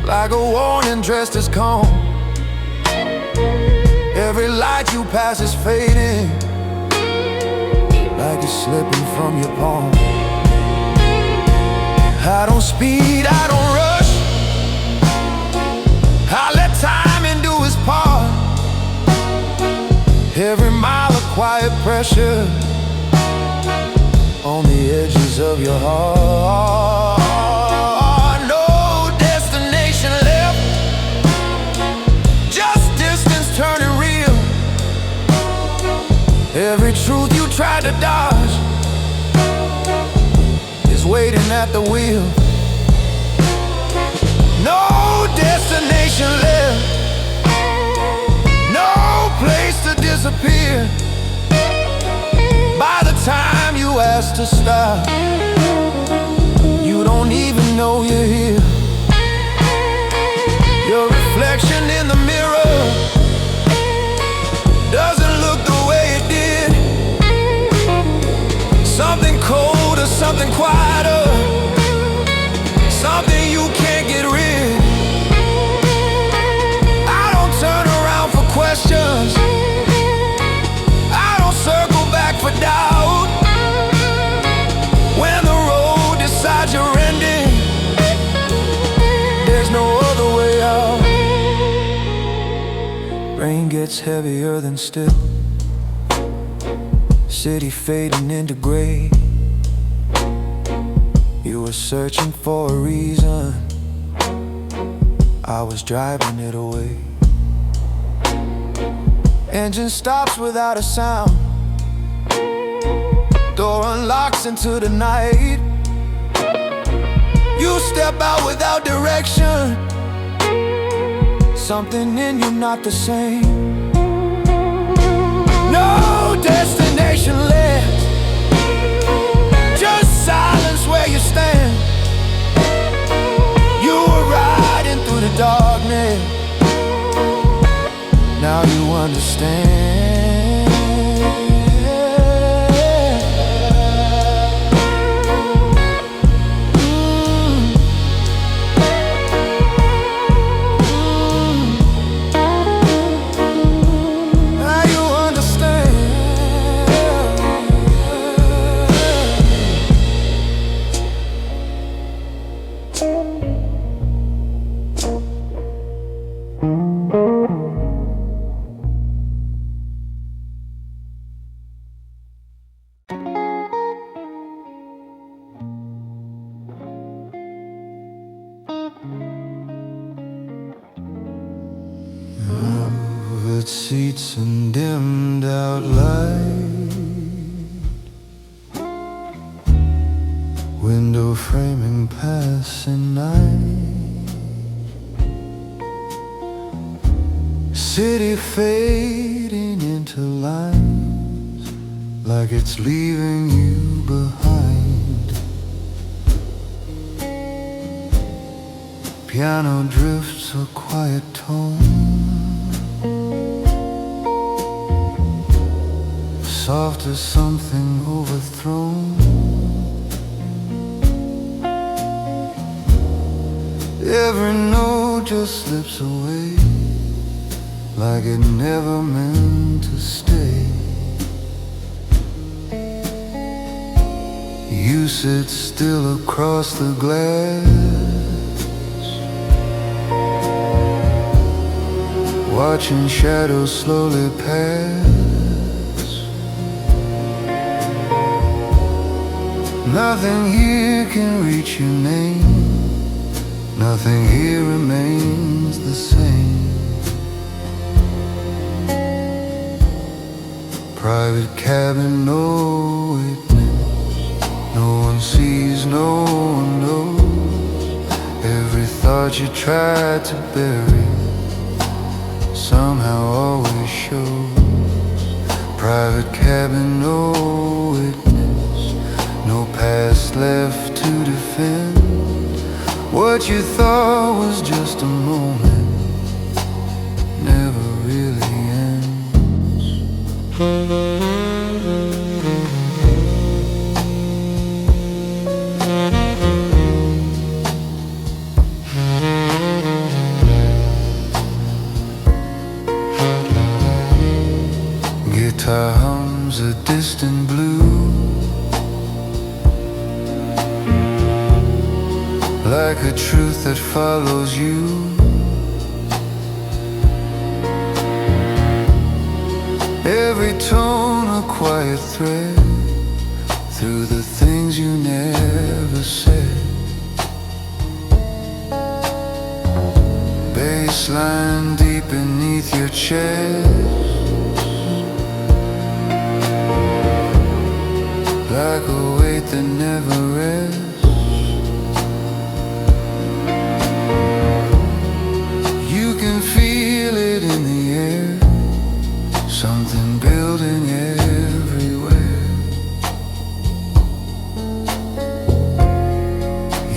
like a warning dressed as calm. Every light you pass is fading, like it's slipping from your palm. I don't speed, I don't rush, I let timing do its part. Every mile of quiet pressure on the edges of your heart. No waiting at the wheel. No destination left, no place to disappear. By the time you ask to stop, you don't even know you're here. Your reflection in the mirror doesn't look the way it did. Something colder, something quieter, something you can't get rid. I don't turn around for questions, I don't circle back for doubt. When the road decides you're ending, there's no other way out. Rain gets heavier than still, city fading into gray. You were searching for a reason, I was driving it away. Engine stops without a sound, door unlocks into the night. You step out without direction, something in you not the same. No destination left, just silence where you stand. You were riding through the darkness, now you understand. Now you understand. Velvet seats and dimmed out light, window framing passing night, city fading into lines like it's leaving you behind. Piano drifts a quiet tone, soft as something overthrown. Every note just slips away like it never meant to stay. You sit still across the glass, watching shadows slowly pass. Nothing here can reach your name, nothing here remains the same. Private cabin, no witness, no one sees, no one knows. Every thought you tried to bury somehow always shows. Private cabin, no witness, no past left to defend. What you thought was just a moment never really ends. Guitar hums a distant blue, like a truth that follows you. Every tone a quiet thread through the things you never said. Baseline deep beneath your chest, like a weight that never rests.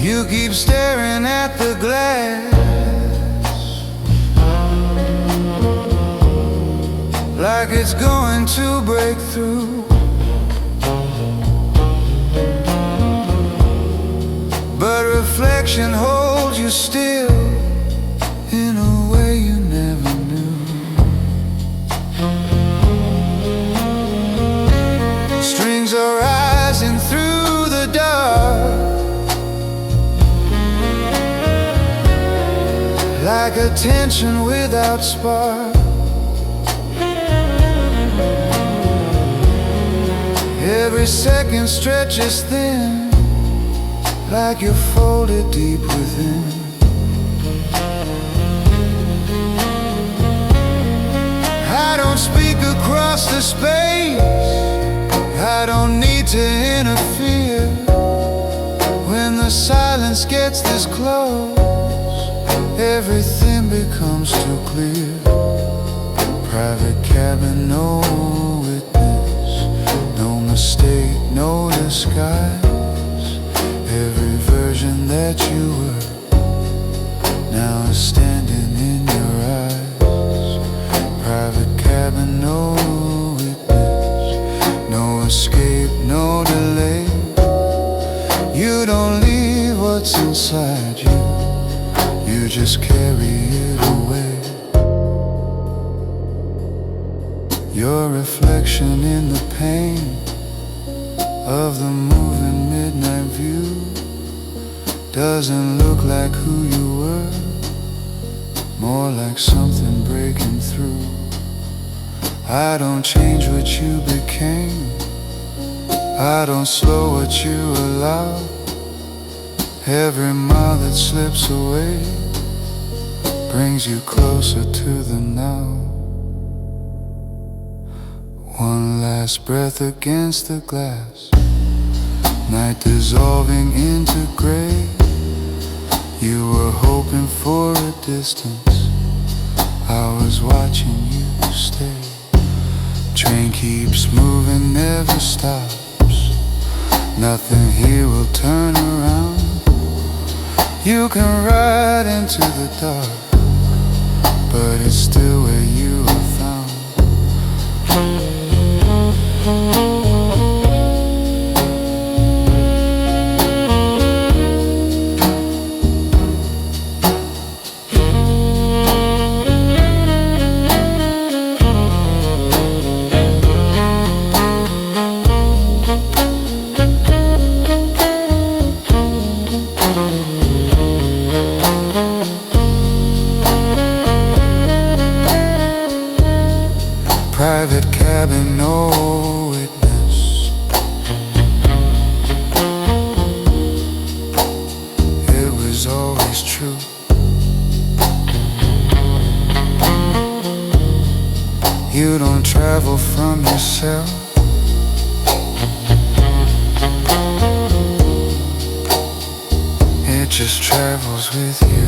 You keep staring at the glass like it's going to break through. But reflection holds you still in a way you never knew. Strings are rising through the dark like a tension without spark. Every second stretches thin like you're folded deep within. I don't speak across the space, I don't need to interfere. When the silence gets this close, everything becomes too clear. Private cabin, no witness, no mistake, no disguise. Every version that you were now is standing in your eyes. Private cabin, no witness, no escape, no delay. You don't leave what's inside you, you just carry it away. Your reflection in the pain of the moving midnight view doesn't look like who you were, more like something breaking through. I don't change what you became, I don't slow what you allow. Every mile that slips away brings you closer to the now. One last breath against the glass, night dissolving into gray. You were hoping for a distance, I was watching you stay. Train keeps moving, never stops, nothing here will turn around. You can ride into the dark, but it's still where you are found. Private cabin, no witness. It was always true. You don't travel from yourself, it just travels with you.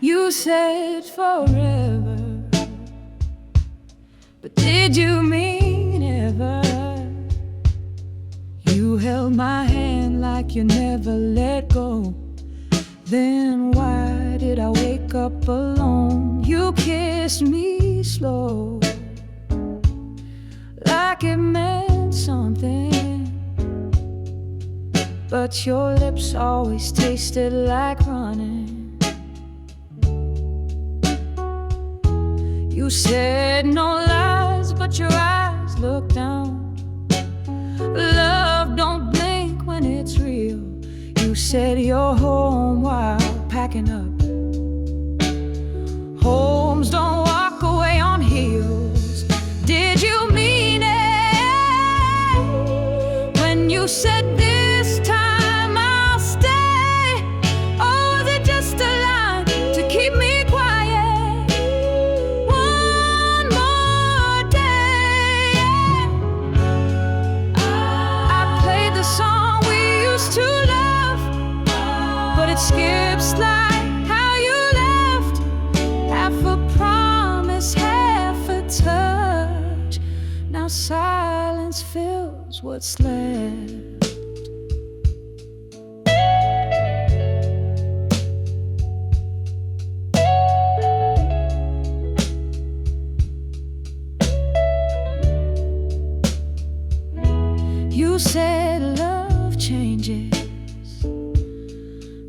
You said forever, but did you mean ever? You held my hand like you never let go. Then why did I wake up alone? You kissed me slow, like it meant something, but your lips always tasted like running. You said no lies, but your eyes look down. Love don't blink when it's real. You said you're home while packing up. Homes don't walk away on heels. Did you mean it when you said this time I'll stay? skips like how you left, half a promise, half a touch. Now silence fills what's left. You said love changes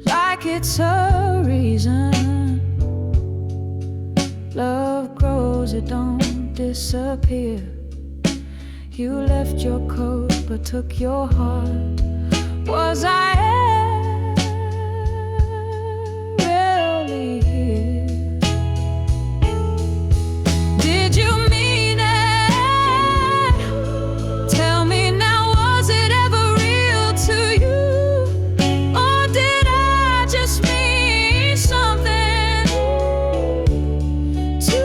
like it's a reason. Love grows, it don't disappear. You left your coat but took your heart. Was I really here? Did you mean it? Tell me now, was it ever real to you? Or did I just mean something to do?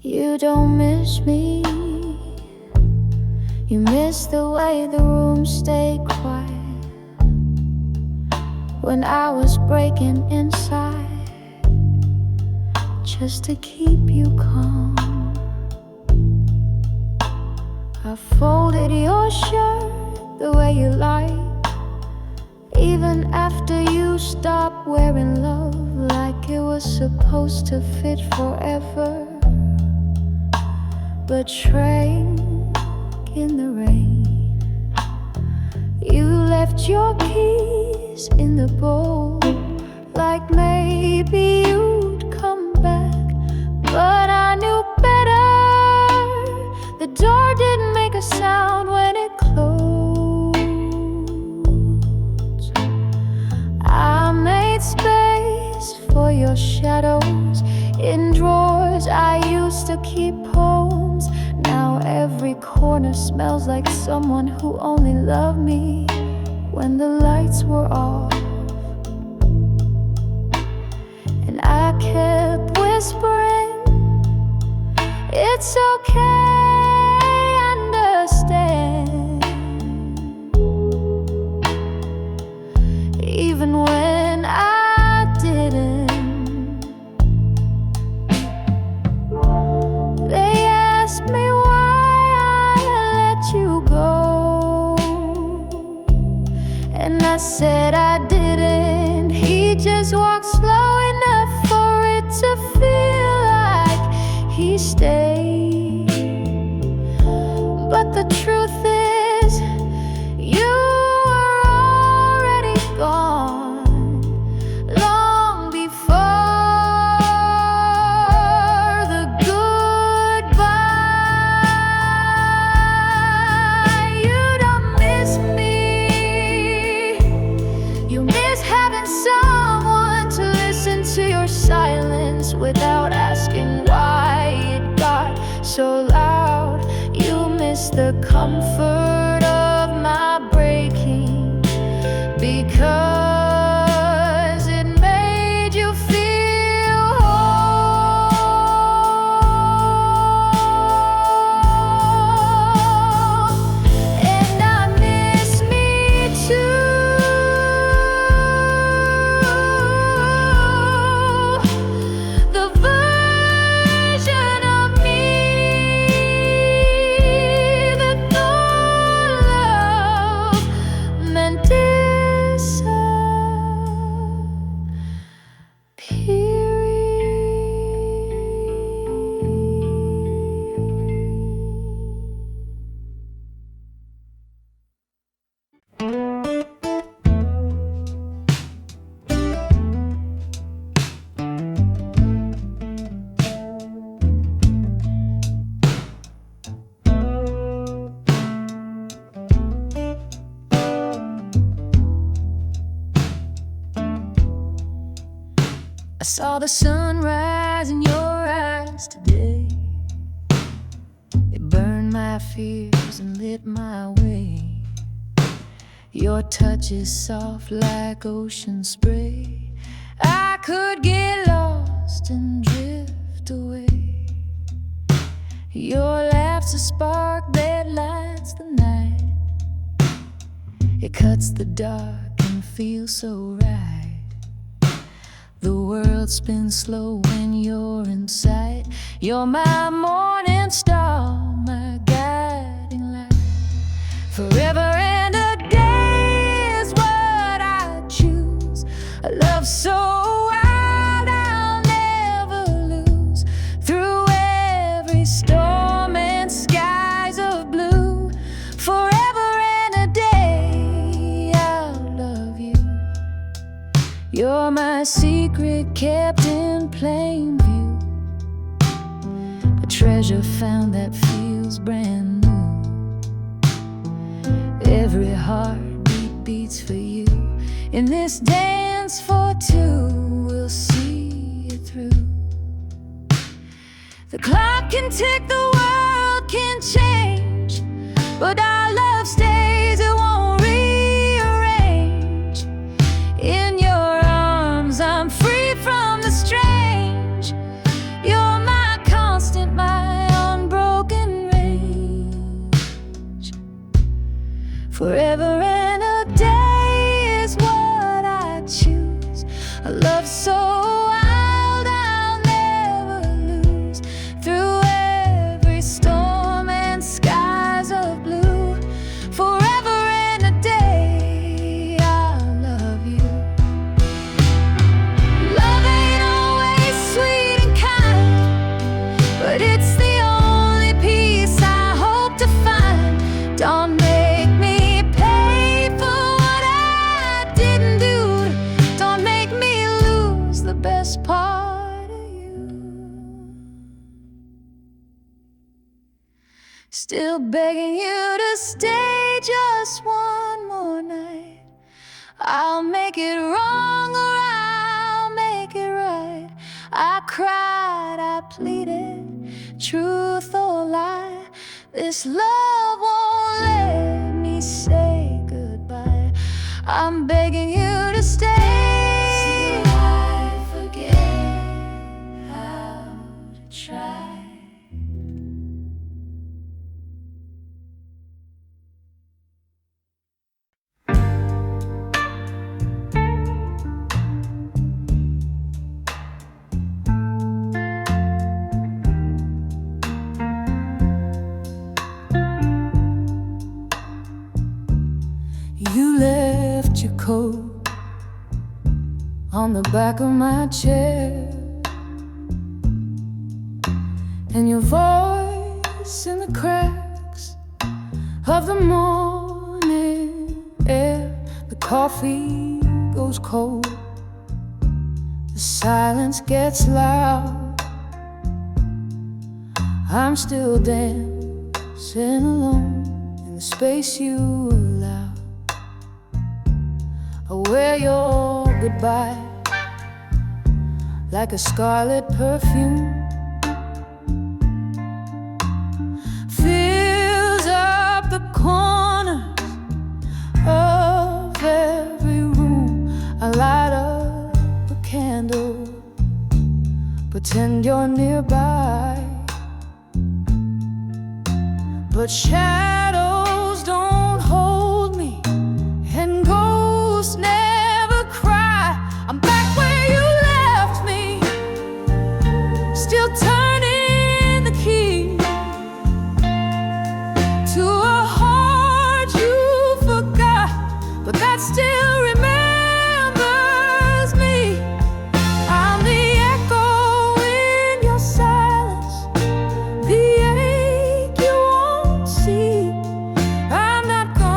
You don't miss me. You miss the way the room stayed quiet when I was breaking inside, just to keep you calm. I folded your shirt the way you like, even after you stopped wearing love like it was supposed to fit forever, but shrank in the rain. You left your keys in the bowl, like maybe you'd come back, but I knew better. The door didn't make a sound when it closed. I made space for your shadows in drawers I used to keep poems. Now every corner smells like someone who only loved me when the lights were off. And I kept whispering, it's okay, understand. Even when I didn't. They asked me why I let you go, and I said I didn't. He just walked slow enough for it to feel like he stayed. But the truth is, you were already gone long before the goodbye. You don't miss me. You miss having someone to listen to your silence without asking why it got so loud. You miss the comfort of my breaking, because it made you feel whole. And I miss me too. The version of me that thought I saw the sunrise in your eyes today. It burned my fears and lit my way. Your touch is soft like ocean spray. I could get lost and drift away. Your laugh's a spark that lights the night. It cuts the dark and feels so right. The world spins slow when you're in sight. You're my morning star, my guiding light. Forever and a day is what I choose. A love so wild I'll never lose. Through every storm and skies of blue, forever and a day I'll love you. You're my secret kept in plain view, a treasure found that feels brand new. Every heartbeat beats for you. In this dance for two, we'll see it through. The clock can tick, the world can change, but our love stays, it won't rearrange. In your arms I'm free from the strange. You're my constant, my unbroken range. Forever and a day is what I choose. A love so wild I'll never lose. Through every storm and skies of blue, forever and a day I'll love you. Love ain't always sweet and kind, but it's the only peace I hope to find. Don't make me pay for what I didn't do. Don't make me lose the best part of you. Still begging you to stay just one more night. I'll make it wrong or I'll make it right. I cried, I pleaded, truth or lie. This love won't let me say goodbye. I'm begging you to stay. Till I forget how to try. You left your coat on the back of my chair, and your voice in the cracks of the morning air. The coffee goes cold, the silence gets loud. I'm still dancing alone in the space you allow. I wear your goodbye like a scarlet perfume. Fills up the corners of every room. I light up a candle, pretend you're nearby, but shadows don't hold me, and ghosts never cry. I'm back where you left me, still turning the key to a heart you forgot, but that still remembers me. I'm the echo in your silence, the ache you won't see. I'm not gone,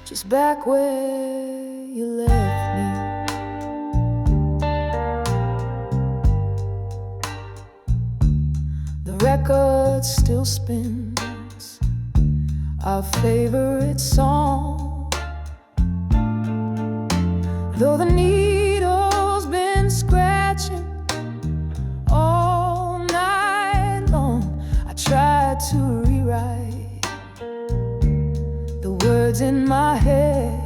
just back where you left me. The record still spins our favorite song. Though the needle's been scratching all night long, I tried to rewrite the words in my head.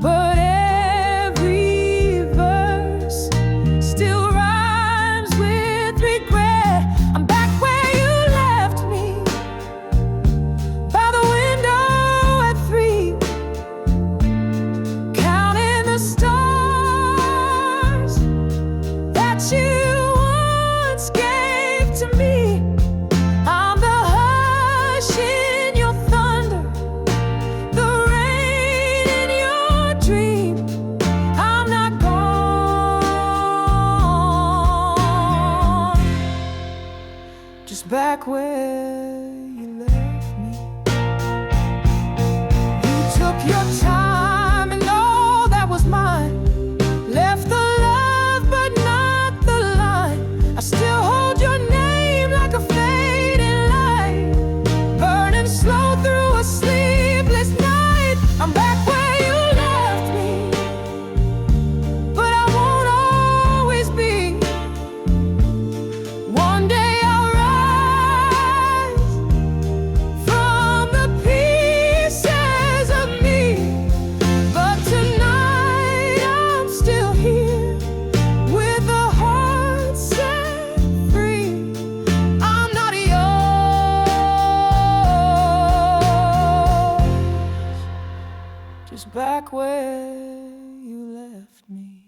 But every verse still rhymes with regret. I'm back where you left me, by the window at 3, counting the stars that you once gave to me. I'm the hush in your thunder, the rain in your dream. I'm not gone, just back where you left me. You took your time and all that was mine, left the love but not the line. I still hold your name like a fading light, burning slow through a sleepless night. I'm back where you left me, but I won't always be. One day I'll rise from the pieces of me, but tonight I'm still here with a heart set free. I'm not yours, just back where you left me.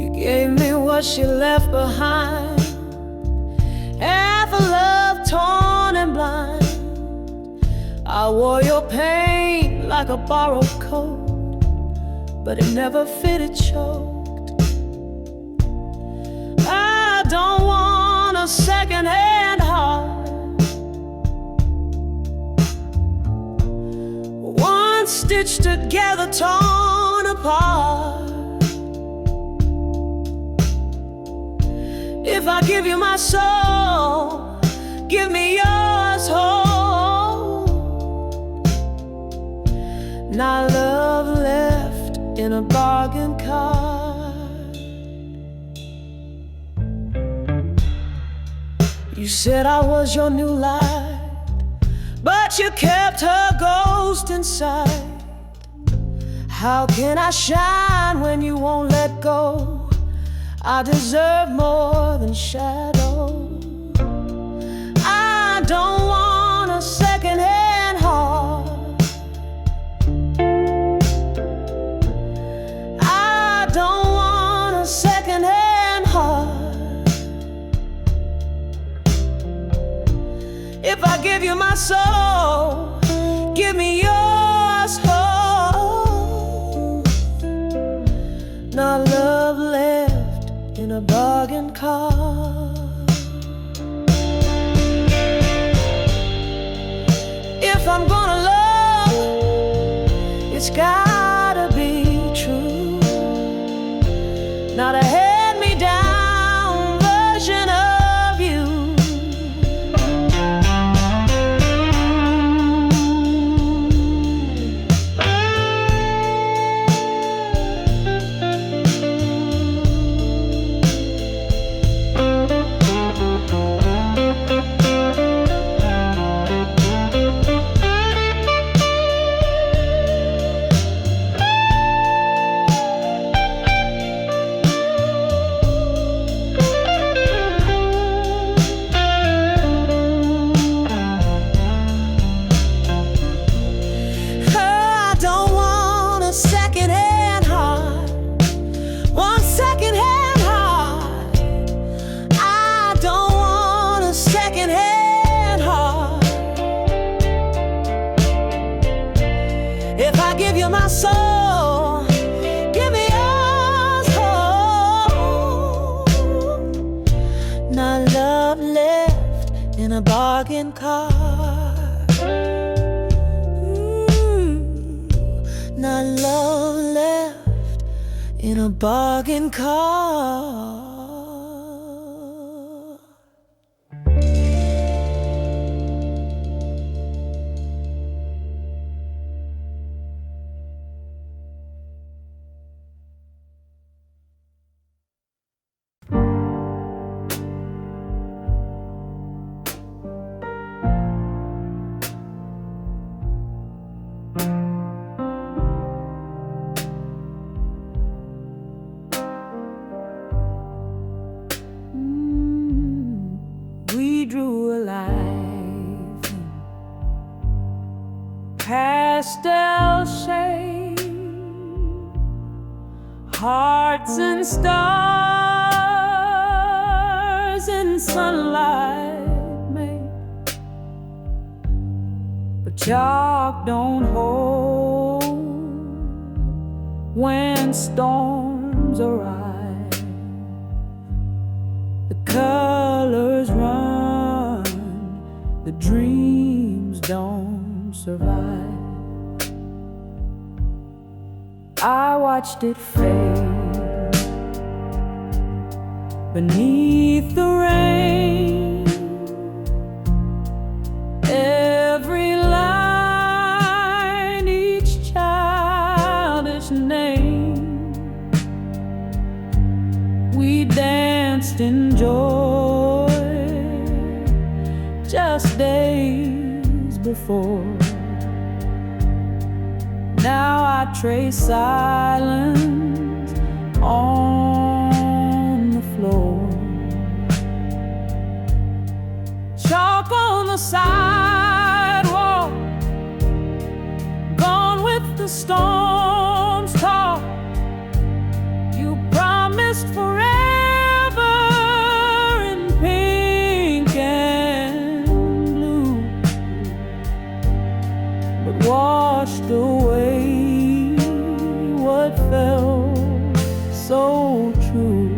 You gave me what she left behind, half a love torn and blind. I wore your pain like a borrowed coat, but it never fitted, choked. I don't want a second-hand heart, one stitched together, torn apart. If I give you my soul, give me yours whole. Not love left in a bargain card. You said I was your new light, but you kept her ghost inside. How can I shine when you won't let go? I deserve more than shadow. I don't want a second-hand heart. I don't want a second-hand heart. If I give you my soul, give me yours whole. Not love left in a bargain card. If I'm gonna love, it's gotta be true, not a hand-me-down version of you. my soul. Give me yours whole. Not love left in a bargain cart. Not love left in a bargain cart. We drew a line, pastel shade, hearts and stars in sunlight made. But chalk don't hold when storms arise. The colors run, the dreams don't survive. I watched it fade beneath the rain. Every line, each childish name. We danced in joy just days before. Now I trace silence on the floor. Chalk on the sidewalk, gone with the storm's talk. You promised forever in pink and blue, but washed away what felt so true.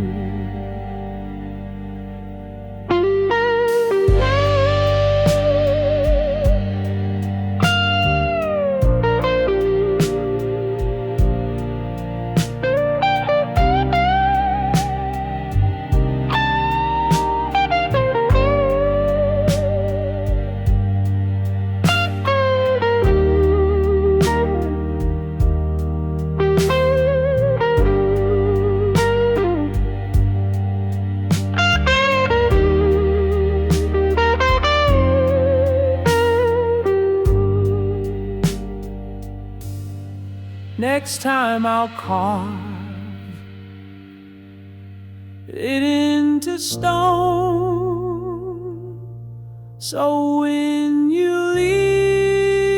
Next time I'll carve it into stone, so when you leave,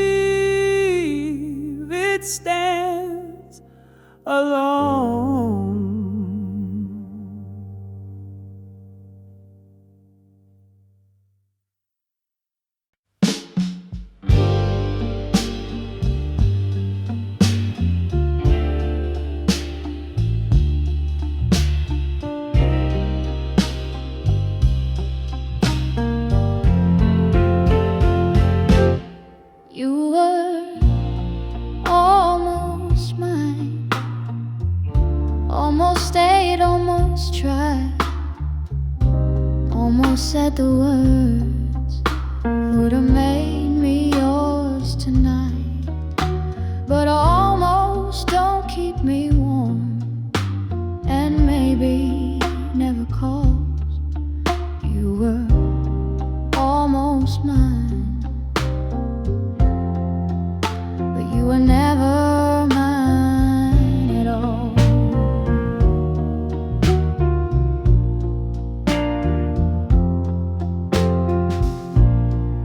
it stands alone. You were almost mine, almost stayed, almost tried, almost said the words would have made me yours tonight. But almost don't keep me warm, and maybe never calls. You were almost mine, you were never mine at all.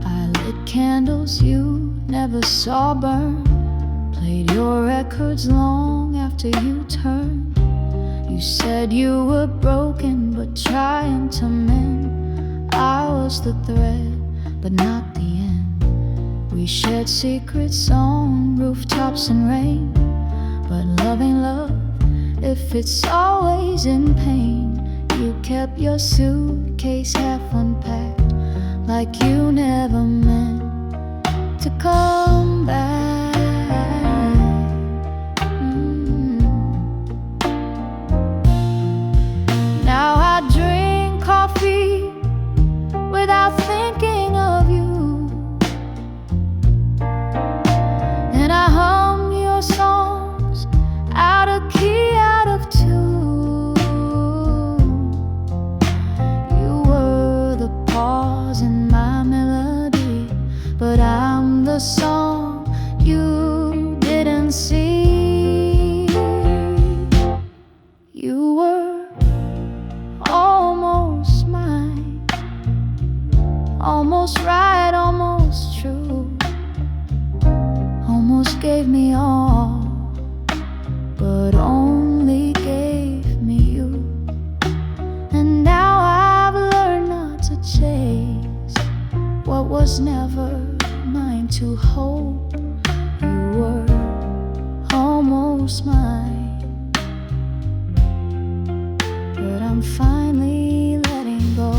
I lit candles you never saw burn, played your records long after you turned. You said you were broken but trying to mend. I was the thread but not the end. We shared secrets on rooftops and rain. But loving love, if it's always in pain, you kept your suitcase half unpacked, like you never meant to come back. Now I drink coffee without thinking of you, and I hum your songs out of key, out of tune. You were the pause in my melody, but I'm the song you didn't see. You were almost mine, almost right, almost true, almost gave me all, but only gave me you. And now I've learned not to chase what was never mine to hold. You were almost mine, but I'm finally letting go.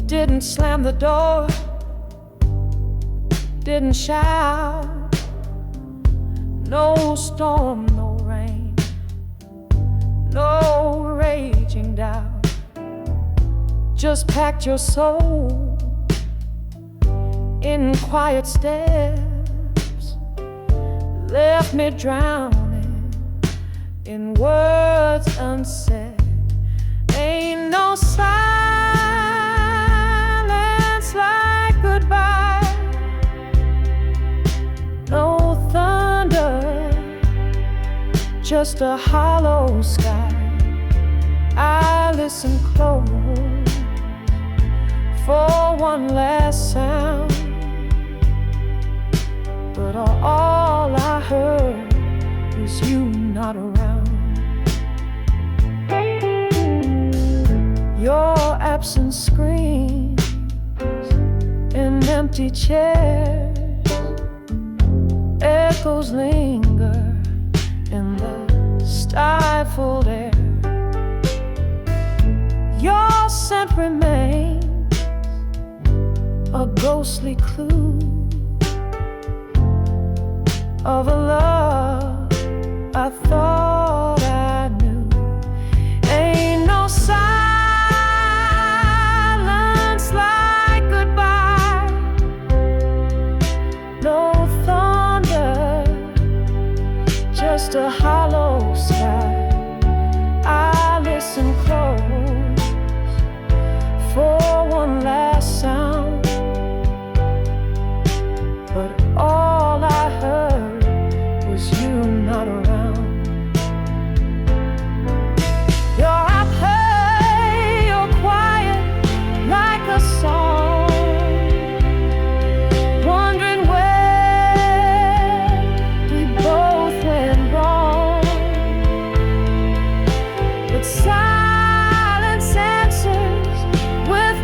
Didn't slam the door, didn't shout. No storm, no rain, no raging doubt. Just packed your soul in quiet steps, left me drowning in words unsaid. Ain't no silence like goodbye, no thunder, just a hollow sky. I listen close for one last sound, but all I heard was you not around. Your absence screams in empty chairs, echoes linger in the stifled air. Your scent remains a ghostly clue of a love I thought I knew. Ain't no silence like goodbye, no thunder, just a hollow sky. I listen close for one last sound, but all I heard was you not around. You're up high, you're quiet like a song, wondering where we both went wrong. But silence answers with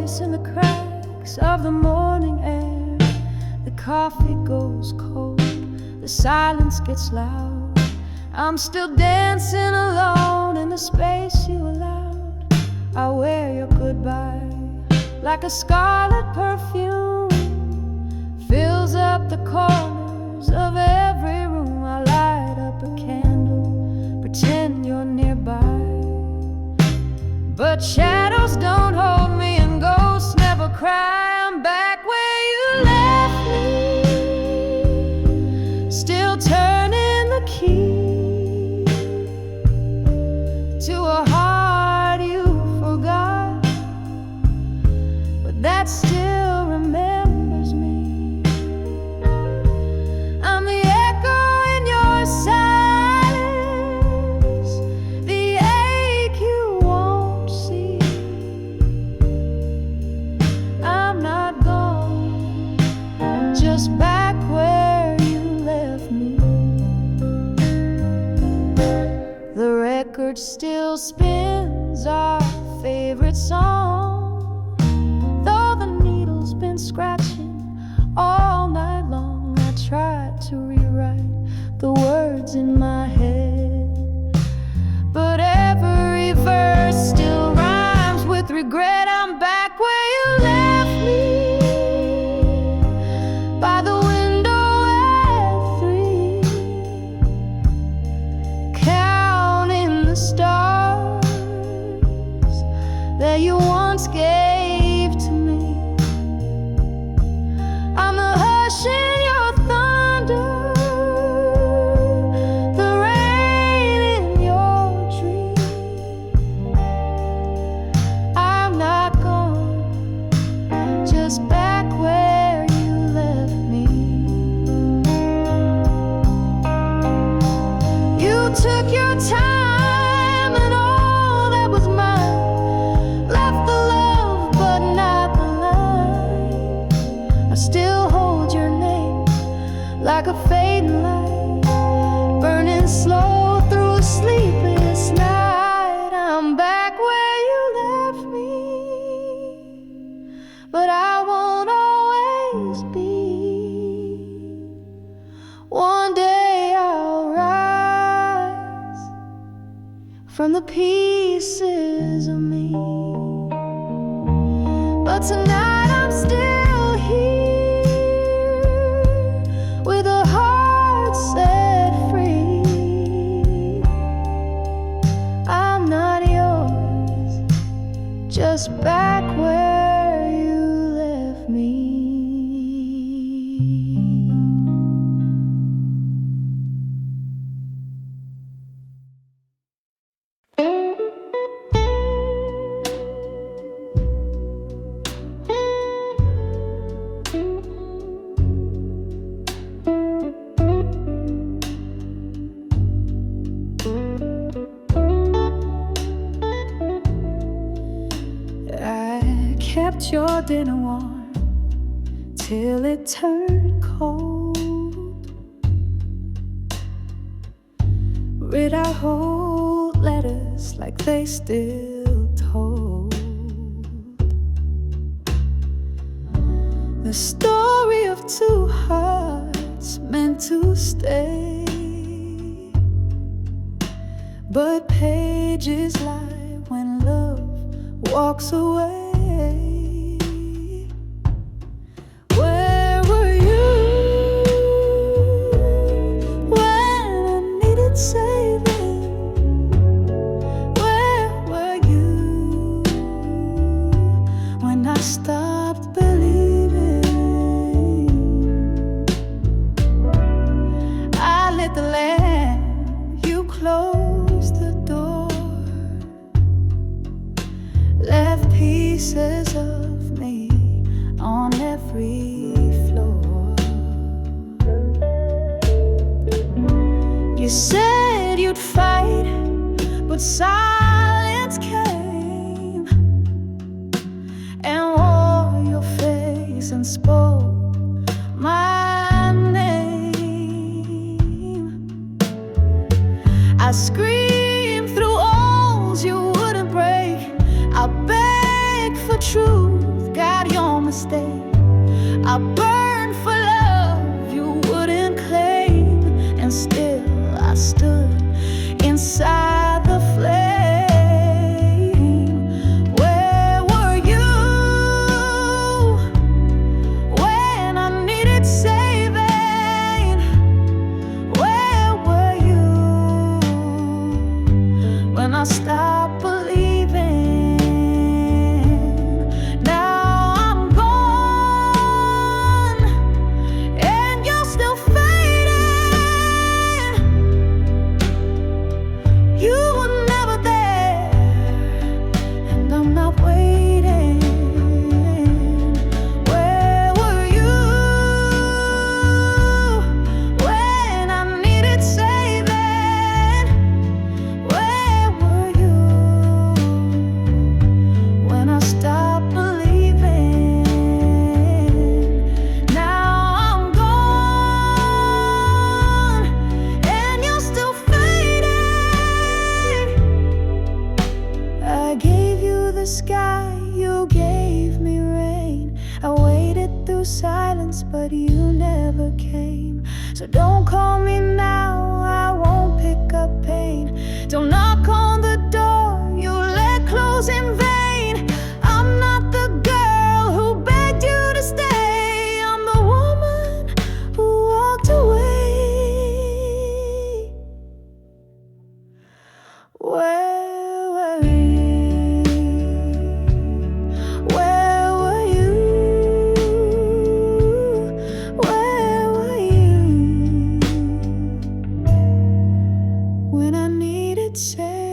voice in the cracks of the morning air. The coffee goes cold, the silence gets loud. I'm still dancing alone in the space you allowed. I wear your goodbye like a scarlet perfume, fills up the corners of every room. I light up a candle, pretend you're nearby, but shadows don't hold me and ghosts never cry. I'm back where you left me, still turning the key to a heart you forgot, but that still remembers me. I'm the echo in your silence, the ache you won't see. I'm not gone, just back where you left me. The record still spins our favorite song, though the needle's been scratching all night long. I tried to rewrite the words in my head, but every verse still rhymes with regret. I'm back where you left me, by the window at 3, counting the stars that you once gave to me. I'm the hush in your thunder, the rain in your dream. I'm not gone, just back where you left me. You took your time and all that was mine, left the love but not the line. I still hold your name like a fading light, burning slow through a sleepless night. I'm back where you left me, but I won't always be. One day I'll rise from the pieces of me, but tonight I'm still here with a heart set free. I'm not yours, just back where you left me. I kept your dinner warm till it turned cold. Read our whole letters like they still told the story of two hearts meant to stay, but pages lie when love walks away. Where were you when I needed saving? Where were you when I stopped believing? I lit the lamp, you closed the door, left pieces of me on every floor. You said you'd fight, but silence came and wore your face and spoke my name. I screamed through walls you wouldn't break. I begged for truth out your mistake. I burned for love you wouldn't claim, and still I stood inside the flame. Where were you when I needed saving? Where were you when I stopped believing? Now I'm gone and you're still fading. You were never there and I'm not waiting. Where were you when I needed saving? Where were you when I stopped believing? Now I'm gone and you're still fading. I gave you the sky, you gave me rain. I waited through silence, but you never came. So don't call me now, I won't pick up pain. Don't knock on the door you let close in vain. I'm not the girl who begged you to stay. I'm the woman who walked away. Where were you? Where were you? Where were you when I needed saving?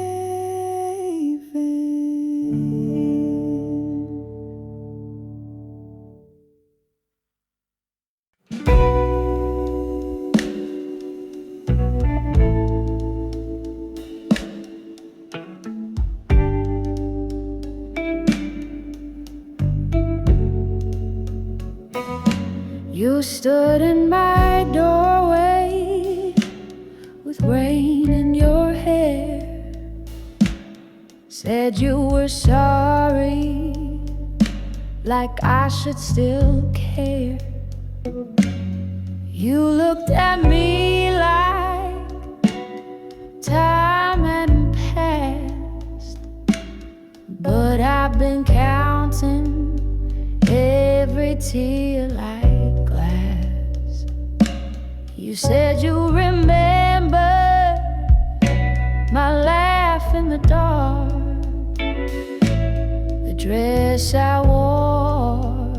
You stood in my doorway with rain in your hair, said you were sorry, like I should still care. You looked at me like time hadn't passed, but I've been counting every tear like glass. You said you remember my laugh in the dark, the dress I wore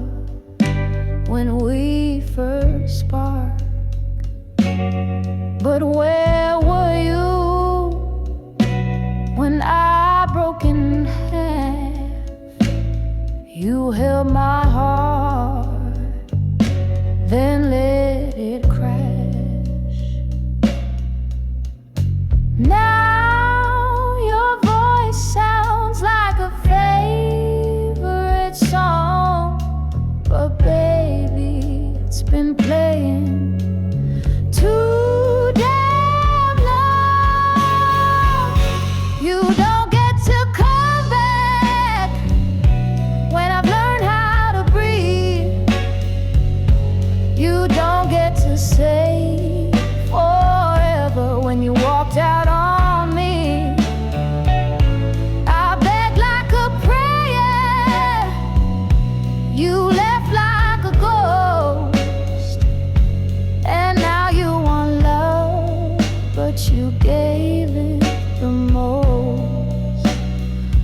when we first sparked. But where were you when I broke in half? You held my heart, then let it crash. Now your voice sounds like a favorite song, but baby, it's been playing too damn long. You don't get to come back when I've learned how to breathe. You don't get to say forever when you walked out on me. I begged like a prayer, you left like a ghost, and now you want love, but you gave it the most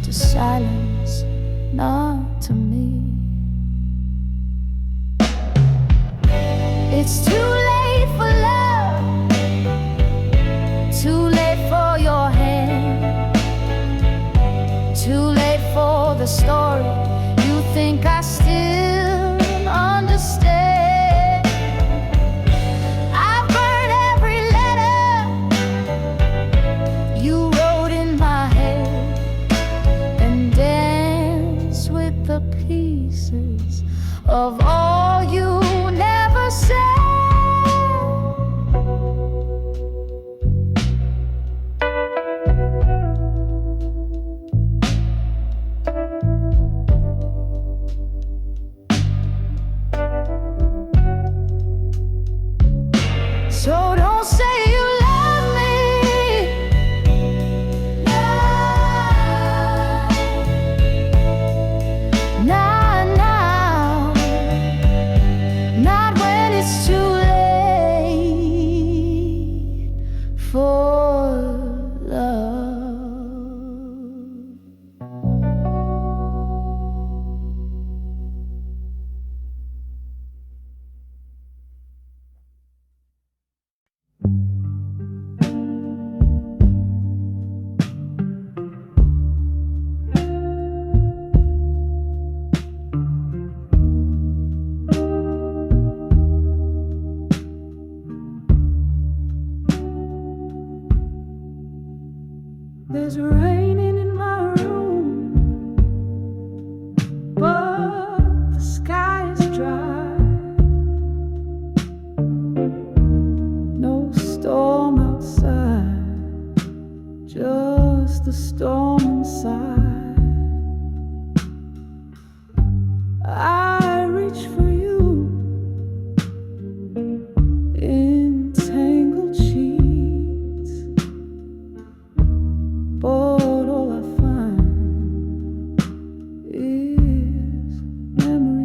to silence, not to me. It's too late for love, too late for your hand, too late for the story you think I still understand. I've burned every letter you wrote in my head and danced with the pieces of all you never said.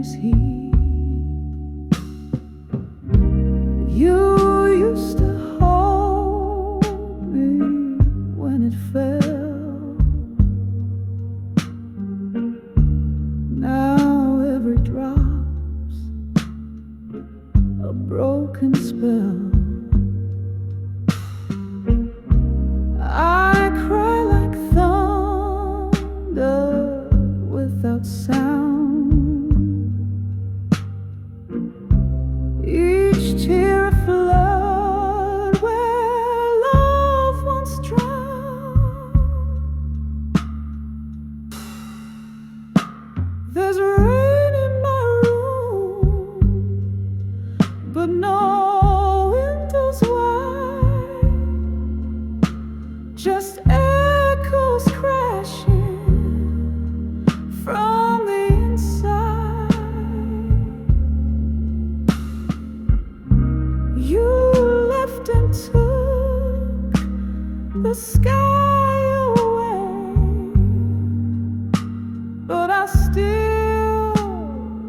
is he. You used to hold me when it fell. Now every drop's a broken spell. I cry like thunder without sound. Each tear a flood where love once drowned. There's rain in my room, but no windows wide, just echoes crashing from the inside. You left and took the sky away, but I still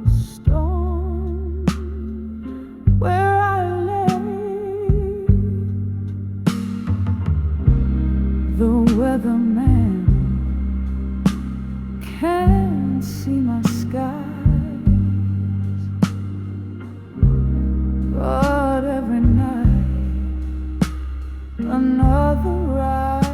storm where I lay. The weatherman can't see my skies, but every night another rise.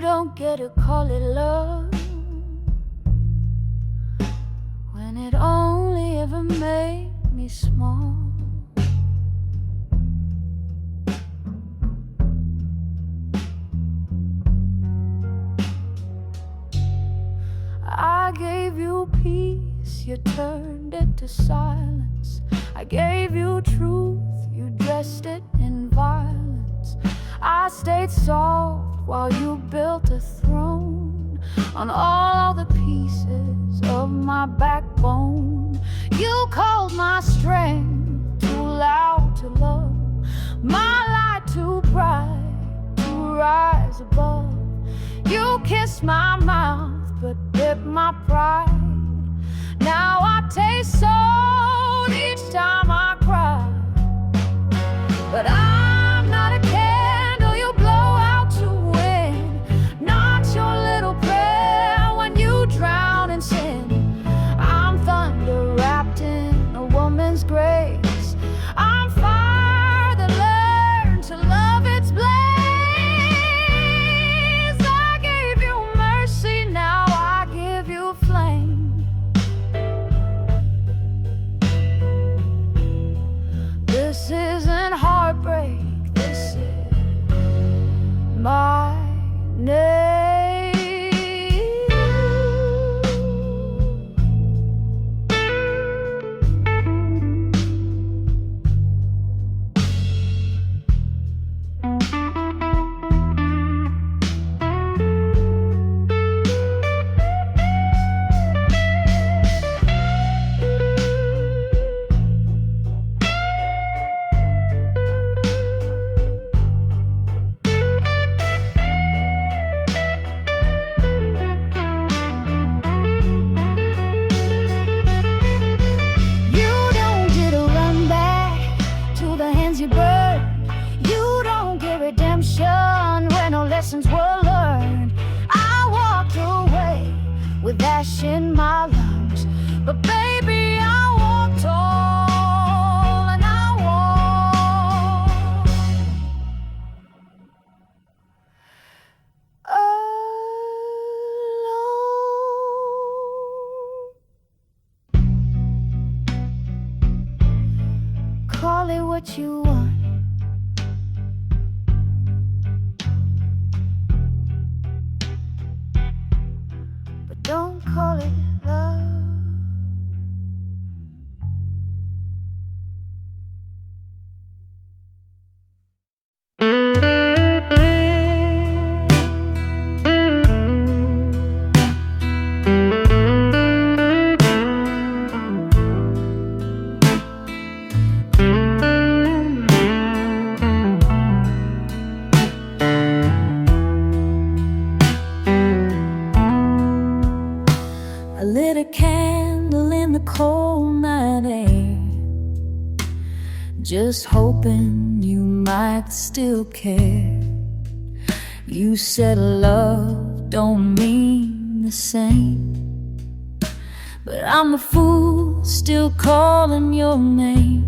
Don't get to call it love when it only ever made me small. I gave you peace, you turned it to silence. I gave you truth, you dressed it in violence. I stayed soft while you built a throne on all the pieces of my backbone. You called my strength too loud to love, my light too bright to rise above. You kissed my mouth but bit my pride. Now I taste salt each time I cry, but I'm not a candle you blow out to win, not your little prayer when you drown in sin. I'm thunder wrapped in a woman's grace. I'm fire that learned to love its blaze. I gave you mercy, now I give you flame. This isn't heartbreak, this is my name. lessons were learned. I walked away with ash in my lungs, but baby, I walked tall and I walked alone. Call it what you want, but don't call it love. I lit a candle in the cold night air, just hoping you might still care. You said love don't mean the same, but I'm a fool still calling your name.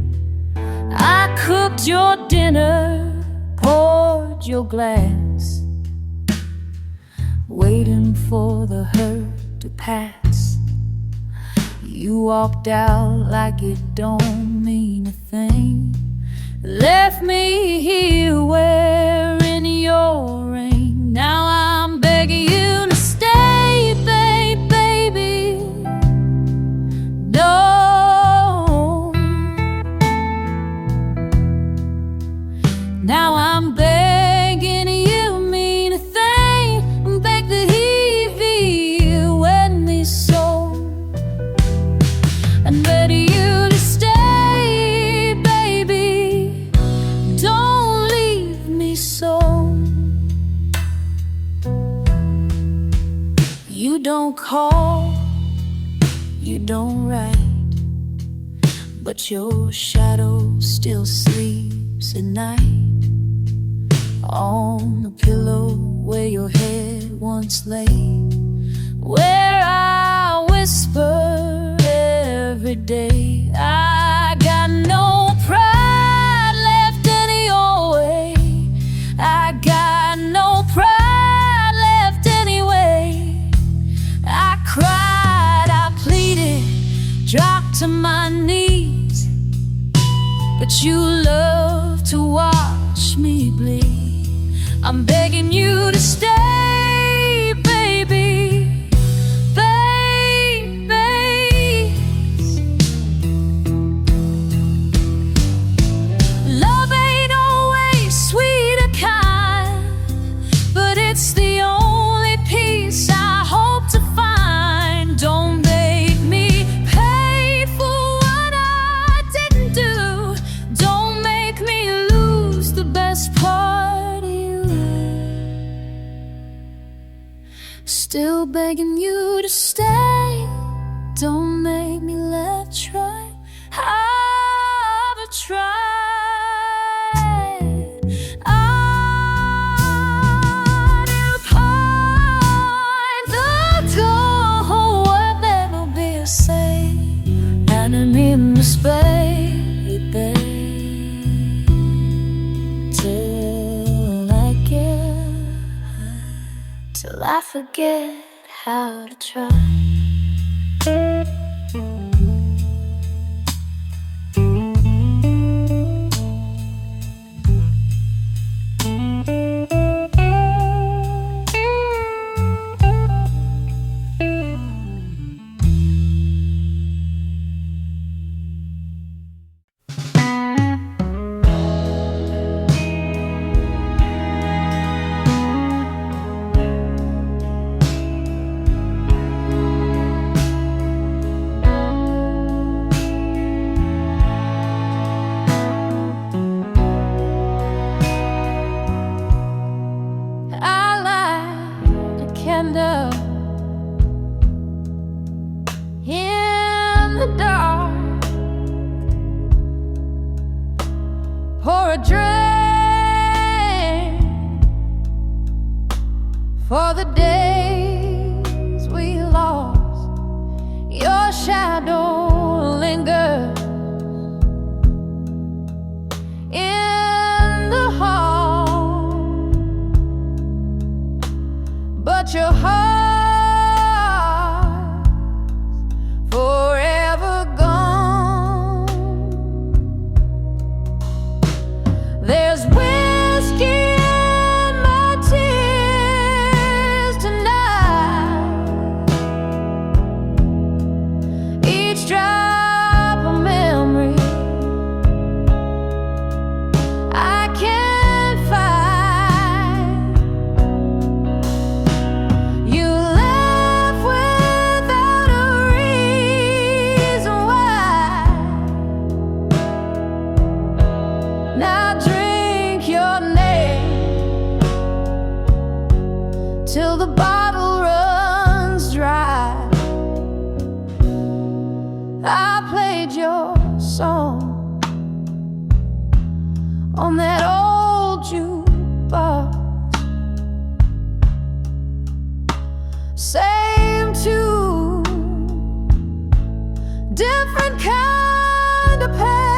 I cooked your dinner, poured your glass, waiting for the hurt to pass. You walked out like it don't mean a thing, left me here wearing your ring. Now I'm begging you to stay, baby. No. Now I'm begging you mean a thing, beg that he feel when these souls, and beg you to stay, baby. Don't leave me so. You don't call, you don't write, but your shadow still sleeps at night on the pillow where your head once lay, where I whisper every day. I got no pride left in your way. I got no pride left anyway. I cried, I pleaded, dropped to my knees, but you love to watch me bleed. I'm begging you to stay, baby, baby. Love ain't always sweet or kind, but it's the only peace I hope to find. Don't make me pay for what I didn't do. Don't make me lose the best part of you. Still begging you to stay. Don't make me let try. I've tried. I'll find the door where there will be a safe enemy in the space, babe, till I get, till I forget how to try. In the dark, pour a drink for the days we lost. Your shadow lingers in the hall, but your heart's forever gone. There's whiskey in my tears tonight. Each drop a memory I can't find. You left without a reason why. Now drink your name till the bottle runs dry. I played your song on that old jukebox. Same tune, different kind of pain.